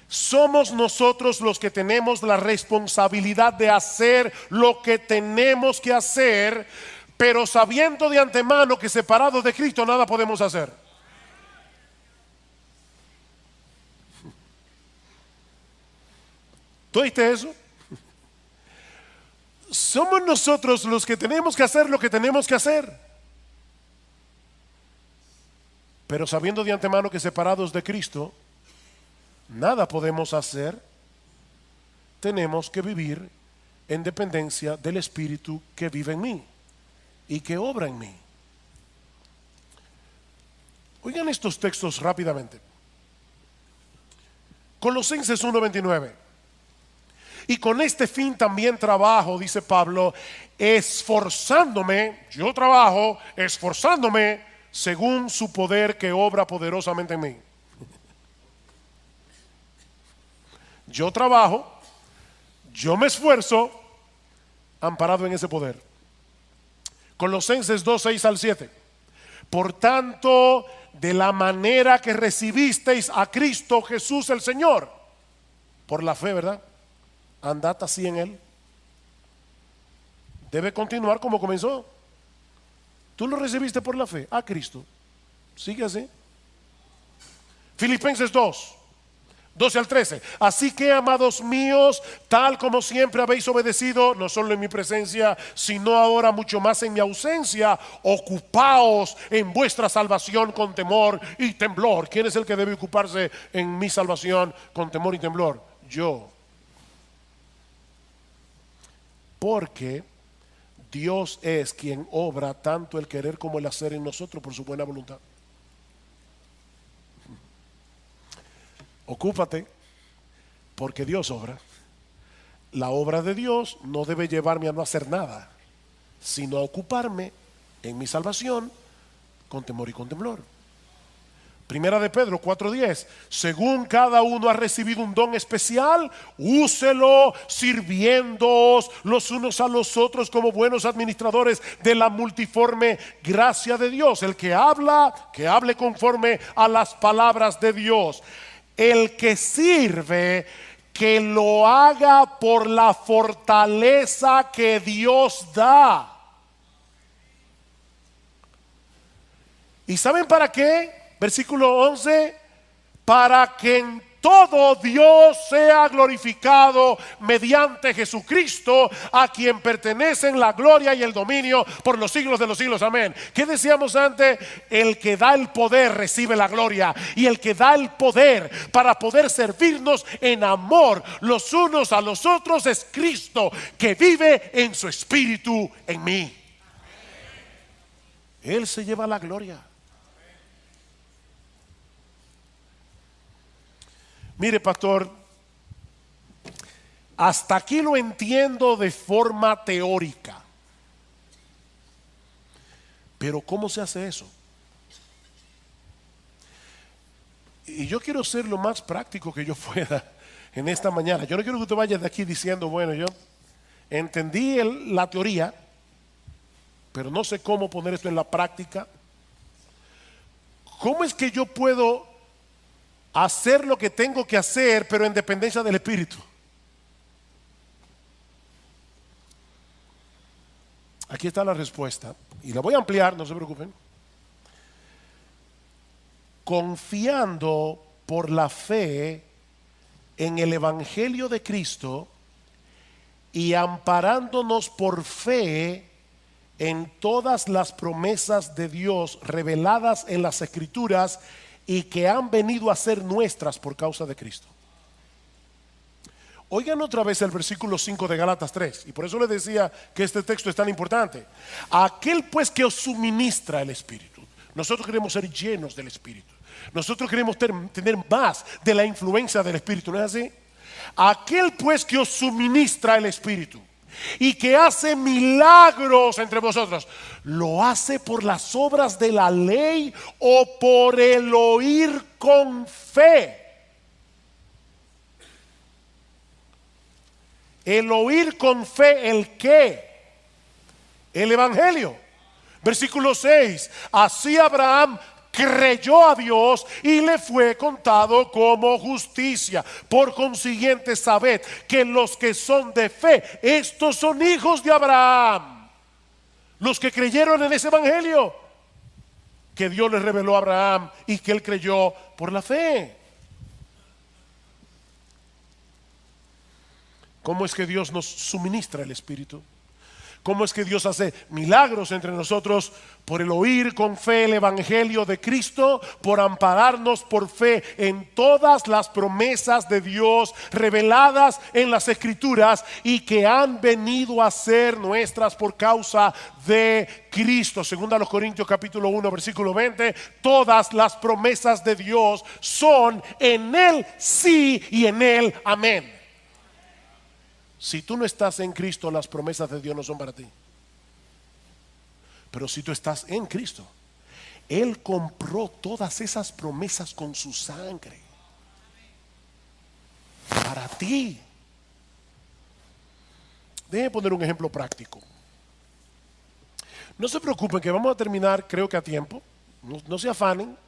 Somos nosotros los que tenemos la responsabilidad de hacer lo que tenemos que hacer, pero sabiendo de antemano que separados de Cristo nada podemos hacer. ¿Tú oíste eso? Somos nosotros los que tenemos que hacer lo que tenemos que hacer, pero sabiendo de antemano que separados de Cristo nada podemos hacer. Tenemos que vivir en dependencia del Espíritu que vive en mí y que obra en mí. Oigan estos textos rápidamente. Colosenses 1:29. Y con este fin también trabajo, dice Pablo, esforzándome, yo trabajo esforzándome según su poder que obra poderosamente en mí. Yo trabajo, yo me esfuerzo, amparado en ese poder. Colosenses 2:6-7. Por tanto, de la manera que recibisteis a Cristo Jesús el Señor, por la fe, ¿verdad? Andad así en Él. Debe continuar como comenzó. Tú lo recibiste por la fe a Cristo. Sigue así. Filipenses 2:12-13. Así que, amados míos, tal como siempre habéis obedecido, no solo en mi presencia, sino ahora mucho más en mi ausencia, ocupaos en vuestra salvación con temor y temblor. ¿Quién es el que debe ocuparse en mi salvación con temor y temblor? Yo. Porque Dios es quien obra tanto el querer como el hacer en nosotros por su buena voluntad. ocúpate, porque Dios obra. La obra de Dios no debe llevarme a no hacer nada, sino a ocuparme en mi salvación con temor y con temblor. Primera de Pedro 4:10, según cada uno ha recibido un don especial, úselo sirviéndoos los unos a los otros como buenos administradores de la multiforme gracia de Dios. El que habla, que hable conforme a las palabras de Dios. El que sirve, que lo haga por la fortaleza que Dios da. ¿Y saben para qué? Versículo 11, para que en todo Dios sea glorificado mediante Jesucristo, a quien pertenecen la gloria y el dominio por los siglos de los siglos. Amén. ¿Qué decíamos antes? El que da el poder recibe la gloria, y el que da el poder para poder servirnos en amor los unos a los otros es Cristo, que vive en su espíritu en mí. Él se lleva la gloria. Mire, pastor, hasta aquí lo entiendo de forma teórica. Pero ¿cómo se hace eso? Y yo quiero ser lo más práctico que yo pueda en esta mañana. Yo no quiero que usted vaya de aquí diciendo, bueno, yo entendí la teoría, pero no sé cómo poner esto en la práctica. ¿Cómo es que yo puedo hacer lo que tengo que hacer, pero en dependencia del Espíritu? Aquí está la respuesta, y la voy a ampliar, no se preocupen. Confiando por la fe en el Evangelio de Cristo y amparándonos por fe en todas las promesas de Dios reveladas en las Escrituras y que han venido a ser nuestras por causa de Cristo. Oigan otra vez el versículo 5 de Gálatas 3, y por eso les decía que este texto es tan importante. Aquel pues que os suministra el Espíritu. Nosotros queremos ser llenos del Espíritu. Nosotros queremos tener más de la influencia del Espíritu, ¿no es así? Aquel pues que os suministra el Espíritu y que hace milagros entre vosotros, ¿lo hace por las obras de la ley o por el oír con fe? El oír con fe, ¿el qué? El Evangelio. Versículo 6, así Abraham creyó a Dios y le fue contado como justicia. Por consiguiente, sabed que los que son de fe, estos son hijos de Abraham. Los que creyeron en ese evangelio que Dios les reveló a Abraham y que él creyó por la fe. ¿Cómo es que Dios nos suministra el Espíritu? ¿Cómo es que Dios hace milagros entre nosotros? Por el oír con fe el Evangelio de Cristo, por ampararnos por fe en todas las promesas de Dios reveladas en las Escrituras y que han venido a ser nuestras por causa de Cristo. Según a los Corintios capítulo 1 versículo 20, todas las promesas de Dios son en Él sí y en Él amén. Si tú no estás en Cristo, las promesas de Dios no son para ti. Pero si tú estás en Cristo, Él compró todas esas promesas con su sangre. Para ti. Déjenme poner un ejemplo práctico. No se preocupen que vamos a terminar, creo que a tiempo. No se afanen.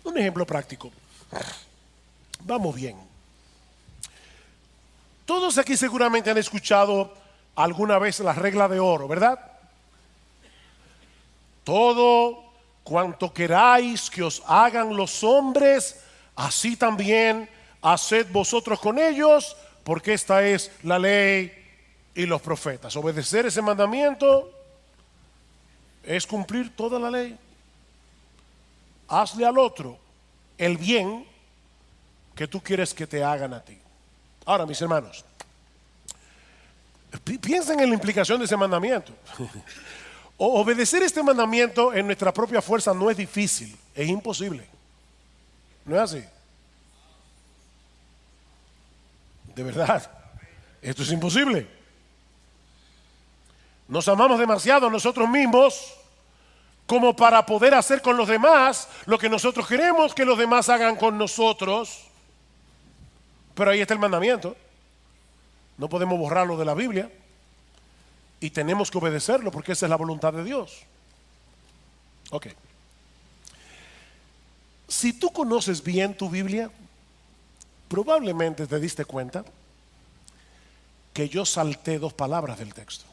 Un ejemplo práctico. Vamos bien. Todos aquí seguramente han escuchado alguna vez la regla de oro, ¿verdad? Todo cuanto queráis que os hagan los hombres, así también haced vosotros con ellos, porque esta es la ley y los profetas. Obedecer ese mandamiento es cumplir toda la ley. Hazle al otro el bien que tú quieres que te hagan a ti. Ahora, mis hermanos, piensen en la implicación de ese mandamiento. Obedecer este mandamiento en nuestra propia fuerza no es difícil, es imposible. ¿No es así? De verdad, esto es imposible. Nos amamos demasiado a nosotros mismos como para poder hacer con los demás lo que nosotros queremos que los demás hagan con nosotros. Pero ahí está el mandamiento. No podemos borrarlo de la Biblia y tenemos que obedecerlo porque esa es la voluntad de Dios. Ok. Si tú conoces bien tu Biblia, probablemente te diste cuenta que yo salté 2 palabras del texto.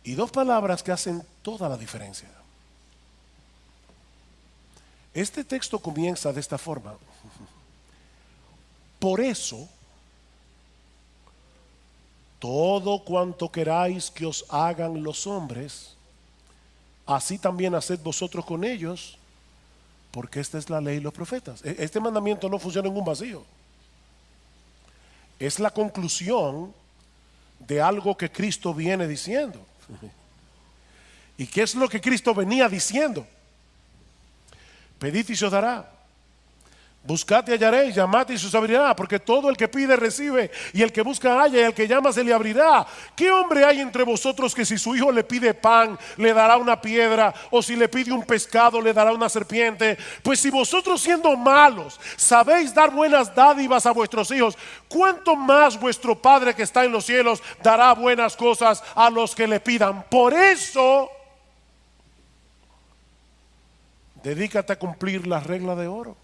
Y 2 palabras que hacen toda la diferencia. Este texto comienza de esta forma. Por eso, todo cuanto queráis que os hagan los hombres, así también haced vosotros con ellos, porque esta es la ley y los profetas. Este mandamiento no funciona en un vacío. Es la conclusión de algo que Cristo viene diciendo. ¿Y qué es lo que Cristo venía diciendo? Pedid y se os dará. Buscad y hallaréis, llamad y se os abrirá, porque todo el que pide recibe, y el que busca halla, y el que llama se le abrirá. ¿Qué hombre hay entre vosotros que si su hijo le pide pan, le dará una piedra, o si le pide un pescado, le dará una serpiente? Pues si vosotros, siendo malos, sabéis dar buenas dádivas a vuestros hijos, ¿cuánto más vuestro Padre que está en los cielos dará buenas cosas a los que le pidan? Por eso, dedícate a cumplir la regla de oro.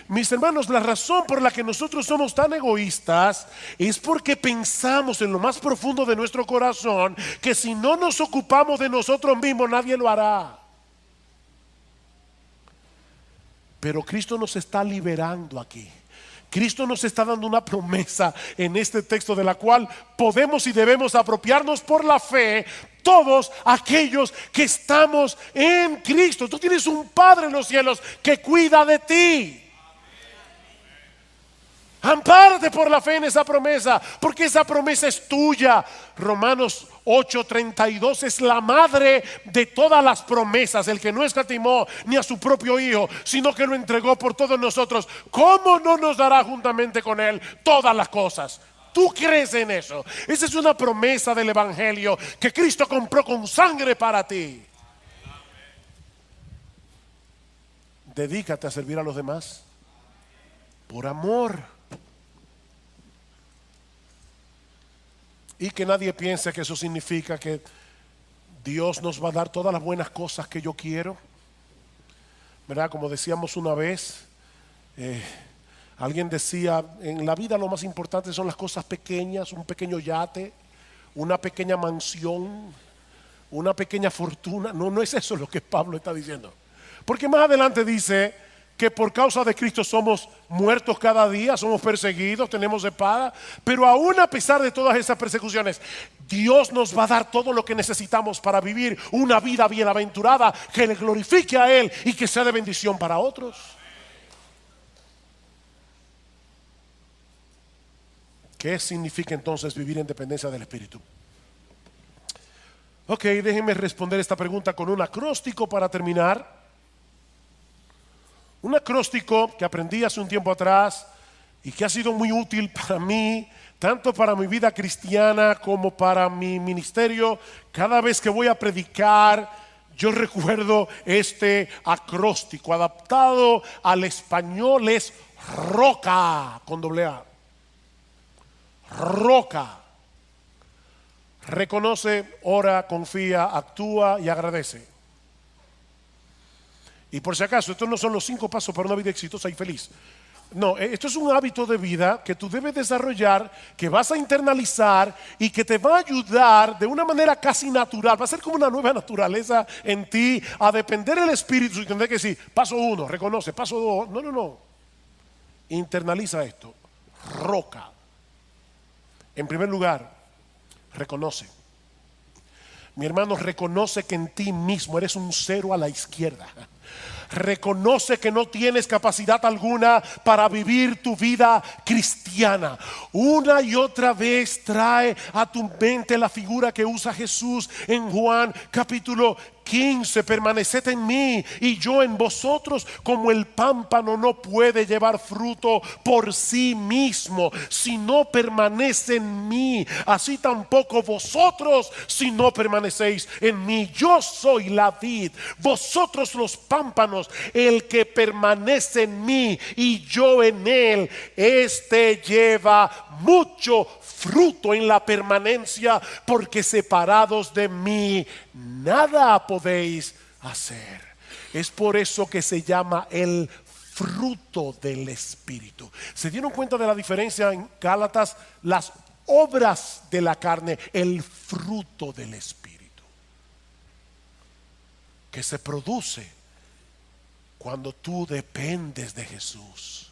Mis hermanos, la razón por la que nosotros somos tan egoístas es porque pensamos en lo más profundo de nuestro corazón que si no nos ocupamos de nosotros mismos nadie lo hará. Pero Cristo nos está liberando aquí. Cristo nos está dando una promesa en este texto de la cual podemos y debemos apropiarnos por la fe todos aquellos que estamos en Cristo. Tú tienes un Padre en los cielos que cuida de ti. Ampárate por la fe en esa promesa, porque esa promesa es tuya. Romanos 8:32 es la madre de todas las promesas. El que no escatimó ni a su propio Hijo, sino que lo entregó por todos nosotros, ¿cómo no nos dará juntamente con Él todas las cosas? ¿Tú crees en eso? Esa es una promesa del Evangelio que Cristo compró con sangre para ti. Dedícate a servir a los demás por amor. Y que nadie piense que eso significa que Dios nos va a dar todas las buenas cosas que yo quiero, ¿verdad? Como decíamos una vez, alguien decía, en la vida lo más importante son las cosas pequeñas, un pequeño yate, una pequeña mansión, una pequeña fortuna. No, no es eso lo que Pablo está diciendo. Porque más adelante dice que por causa de Cristo somos muertos cada día, somos perseguidos, tenemos espada, pero aún a pesar de todas esas persecuciones, Dios nos va a dar todo lo que necesitamos para vivir una vida bienaventurada que le glorifique a Él y que sea de bendición para otros. ¿Qué significa entonces vivir en dependencia del Espíritu? Ok, déjenme responder esta pregunta con un acróstico para terminar. Un acróstico que aprendí hace un tiempo atrás y que ha sido muy útil para mí, tanto para mi vida cristiana como para mi ministerio. Cada vez que voy a predicar, yo recuerdo este acróstico. Adaptado al español es ROCA, con doble A. ROCA. Reconoce, ora, confía, actúa y agradece. Y por si acaso, estos no son los 5 pasos para una vida exitosa y feliz. No, esto es un hábito de vida que tú debes desarrollar, que vas a internalizar y que te va a ayudar de una manera casi natural. Va a ser como una nueva naturaleza en ti, a depender del Espíritu y entender que sí, paso 1, reconoce, paso 2, no. Internaliza esto. ROCA. En primer lugar, reconoce. Mi hermano, reconoce que en ti mismo eres un cero a la izquierda. Reconoce que no tienes capacidad alguna para vivir tu vida cristiana. Una y otra vez trae a tu mente la figura que usa Jesús en Juan capítulo 15. Permaneced en mí y yo en vosotros, como el pámpano no puede llevar fruto por sí mismo si no permanece en mí, así tampoco vosotros si no permanecéis en mí. Yo soy la vid, vosotros los pámpanos. El que permanece en mí y yo en él, este lleva mucho fruto en la permanencia, porque separados de mí nada podéis hacer. Es por eso que se llama el fruto del Espíritu. ¿Se dieron cuenta de la diferencia en Gálatas? Las obras de la carne, el fruto del Espíritu, que se produce cuando tú dependes de Jesús.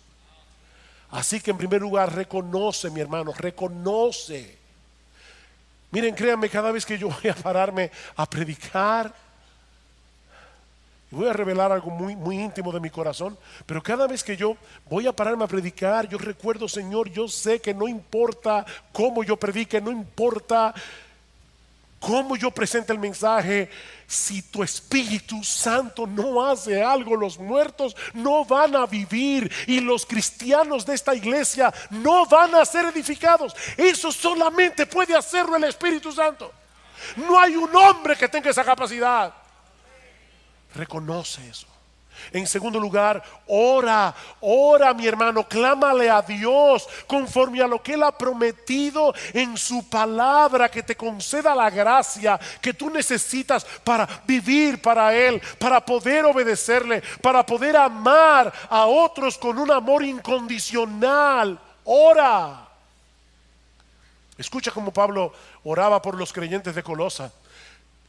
Así que en primer lugar, reconoce, mi hermano, reconoce. Miren, créanme, cada vez que yo voy a pararme a predicar, voy a revelar algo muy, muy íntimo de mi corazón, pero cada vez que yo voy a pararme a predicar, yo recuerdo, Señor, yo sé que no importa cómo yo predique, no importa cómo yo presente el mensaje, si tu Espíritu Santo no hace algo, los muertos no van a vivir y los cristianos de esta iglesia no van a ser edificados. Eso solamente puede hacerlo el Espíritu Santo. No hay un hombre que tenga esa capacidad. Reconoce eso. En segundo lugar, ora, mi hermano, clámale a Dios conforme a lo que Él ha prometido en su palabra, que te conceda la gracia que tú necesitas para vivir para Él, para poder obedecerle, para poder amar a otros con un amor incondicional. Ora. Escucha cómo Pablo oraba por los creyentes de Colosa.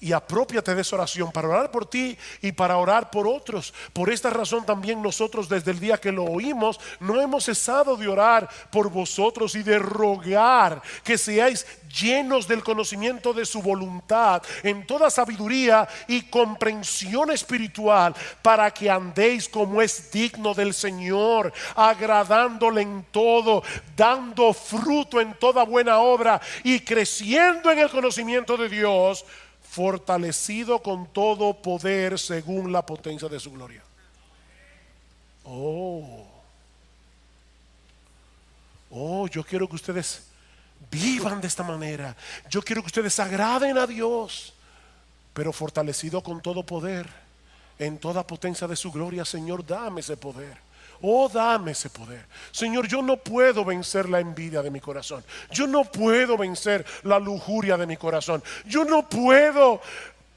Y apropiate de esa oración para orar por ti y para orar por otros. Por esta razón también nosotros, desde el día que lo oímos, no hemos cesado de orar por vosotros y de rogar que seáis llenos del conocimiento de su voluntad, en toda sabiduría y comprensión espiritual, para que andéis como es digno del Señor, agradándole en todo, dando fruto en toda buena obra y creciendo en el conocimiento de Dios, fortalecido con todo poder según la potencia de su gloria. Yo quiero que ustedes vivan de esta manera. Yo quiero que ustedes agraden a Dios, pero fortalecido con todo poder en toda potencia de su gloria. Señor, dame ese poder. Dame ese poder. Señor, yo no puedo vencer la envidia de mi corazón. Yo no puedo vencer la lujuria de mi corazón. Yo no puedo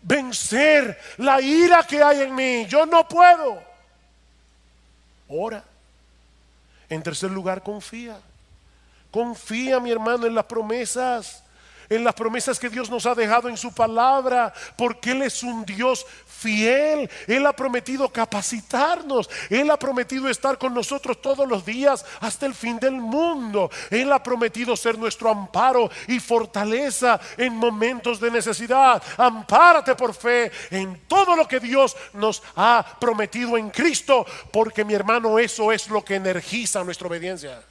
vencer la ira que hay en mí. Yo no puedo. Ora. En tercer lugar, confía. Confía, mi hermano, en las promesas. En las promesas que Dios nos ha dejado en su palabra, porque Él es un Dios fiel. Él ha prometido capacitarnos. Él ha prometido estar con nosotros todos los días hasta el fin del mundo. Él ha prometido ser nuestro amparo y fortaleza en momentos de necesidad. Ampárate por fe en todo lo que Dios nos ha prometido en Cristo, porque, mi hermano, eso es lo que energiza nuestra obediencia.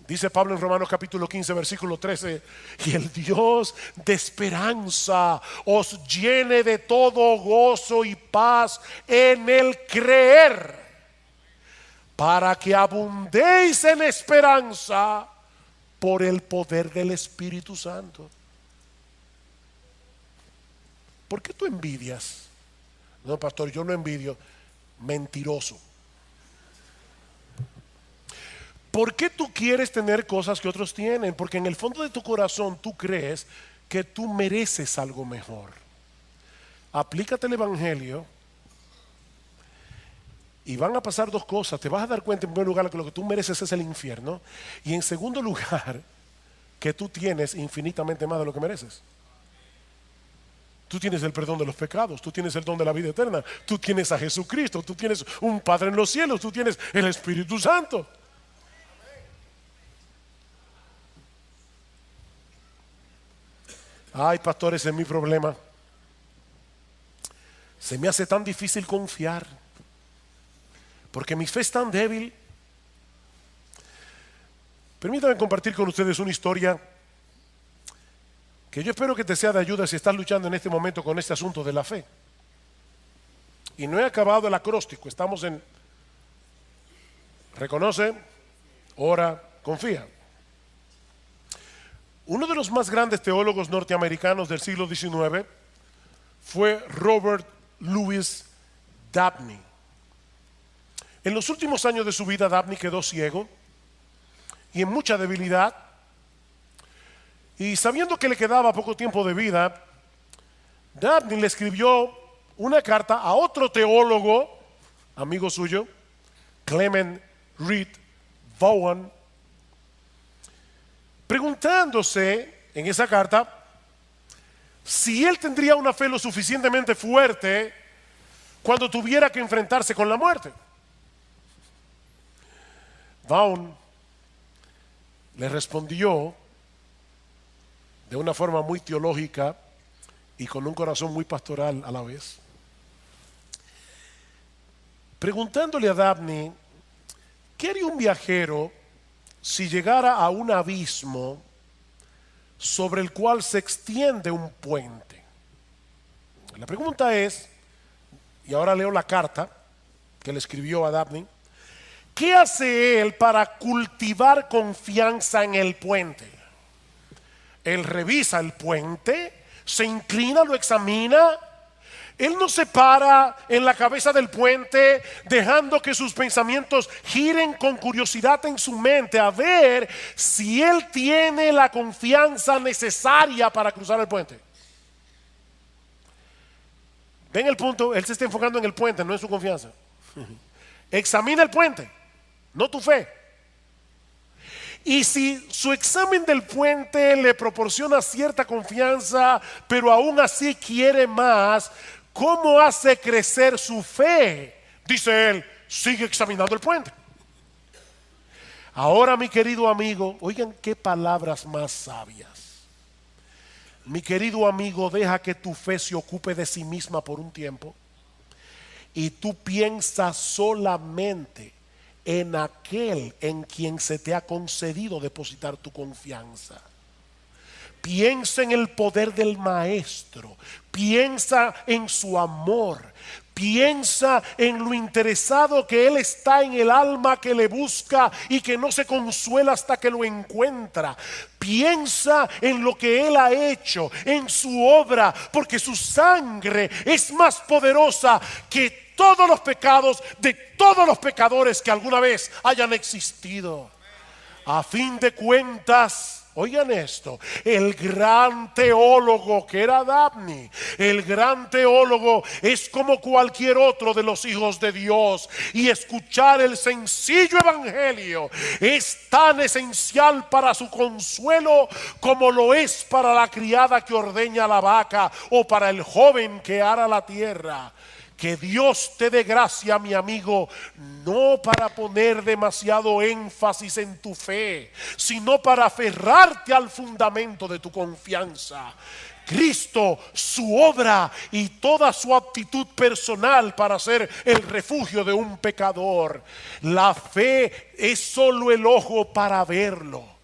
Dice Pablo en Romanos capítulo 15 versículo 13: y el Dios de esperanza os llene de todo gozo y paz en el creer, para que abundéis en esperanza por el poder del Espíritu Santo. ¿Por qué tú envidias? No, pastor, yo no envidio. Mentiroso. ¿Por qué tú quieres tener cosas que otros tienen? Porque en el fondo de tu corazón tú crees que tú mereces algo mejor. Aplícate el evangelio y van a pasar dos cosas. Te vas a dar cuenta, en primer lugar, que lo que tú mereces es el infierno, y en segundo lugar, que tú tienes infinitamente más de lo que mereces. Tú tienes el perdón de los pecados, tú tienes el don de la vida eterna, tú tienes a Jesucristo, tú tienes un Padre en los cielos, tú tienes el Espíritu Santo. Ay, pastor, ese es mi problema. Se me hace tan difícil confiar, porque mi fe es tan débil. Permítanme compartir con ustedes una historia que yo espero que te sea de ayuda si estás luchando en este momento con este asunto de la fe. Y no he acabado el acróstico, estamos en reconoce, ora, confía. Uno de los más grandes teólogos norteamericanos del siglo XIX fue Robert Louis Dabney. En los últimos años de su vida, Dabney quedó ciego y en mucha debilidad. Y sabiendo que le quedaba poco tiempo de vida, Dabney le escribió una carta a otro teólogo, amigo suyo, Clement Reed Vaughan, preguntándose en esa carta si él tendría una fe lo suficientemente fuerte cuando tuviera que enfrentarse con la muerte. Vaughan le respondió de una forma muy teológica y con un corazón muy pastoral a la vez, preguntándole a Dabney qué haría un viajero si llegara a un abismo sobre el cual se extiende un puente. La pregunta es, y ahora leo la carta que le escribió a Dabney, ¿qué hace él para cultivar confianza en el puente? Él revisa el puente, se inclina, lo examina. Él no se para en la cabeza del puente dejando que sus pensamientos giren con curiosidad en su mente a ver si él tiene la confianza necesaria para cruzar el puente. ¿Ven el punto? Él se está enfocando en el puente, no en su confianza. Examina el puente, no tu fe. Y si su examen del puente le proporciona cierta confianza, pero aún así quiere más, ¿cómo hace crecer su fe? Dice él, sigue examinando el puente. Ahora, mi querido amigo, oigan qué palabras más sabias. Mi querido amigo, deja que tu fe se ocupe de sí misma por un tiempo y tú piensas solamente en aquel en quien se te ha concedido depositar tu confianza. Piensa en el poder del Maestro, piensa en su amor, piensa en lo interesado que Él está en el alma que le busca y que no se consuela hasta que lo encuentra. Piensa en lo que Él ha hecho, en su obra, porque su sangre es más poderosa que todos los pecados de todos los pecadores que alguna vez hayan existido. A fin de cuentas, oigan esto, el gran teólogo que era Dabney, el gran teólogo es como cualquier otro de los hijos de Dios, y escuchar el sencillo evangelio es tan esencial para su consuelo como lo es para la criada que ordeña la vaca o para el joven que ara la tierra. Que Dios te dé gracia, mi amigo, no para poner demasiado énfasis en tu fe, sino para aferrarte al fundamento de tu confianza. Cristo, su obra y toda su actitud personal para ser el refugio de un pecador. La fe es solo el ojo para verlo.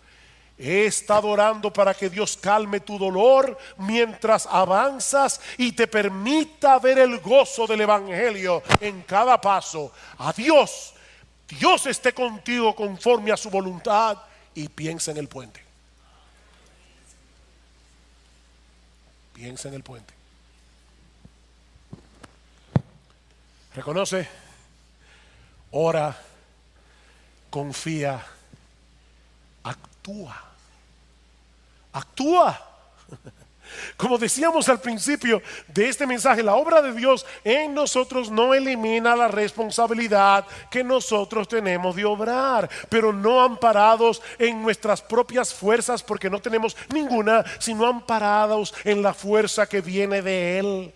He estado orando para que Dios calme tu dolor mientras avanzas y te permita ver el gozo del evangelio en cada paso. Adiós. Dios esté contigo conforme a su voluntad, y piensa en el puente. Piensa en el puente. Reconoce, ora, confía, actúa. Actúa. Como decíamos al principio de este mensaje, la obra de Dios en nosotros no elimina la responsabilidad que nosotros tenemos de obrar, pero no amparados en nuestras propias fuerzas, porque no tenemos ninguna, sino amparados en la fuerza que viene de Él.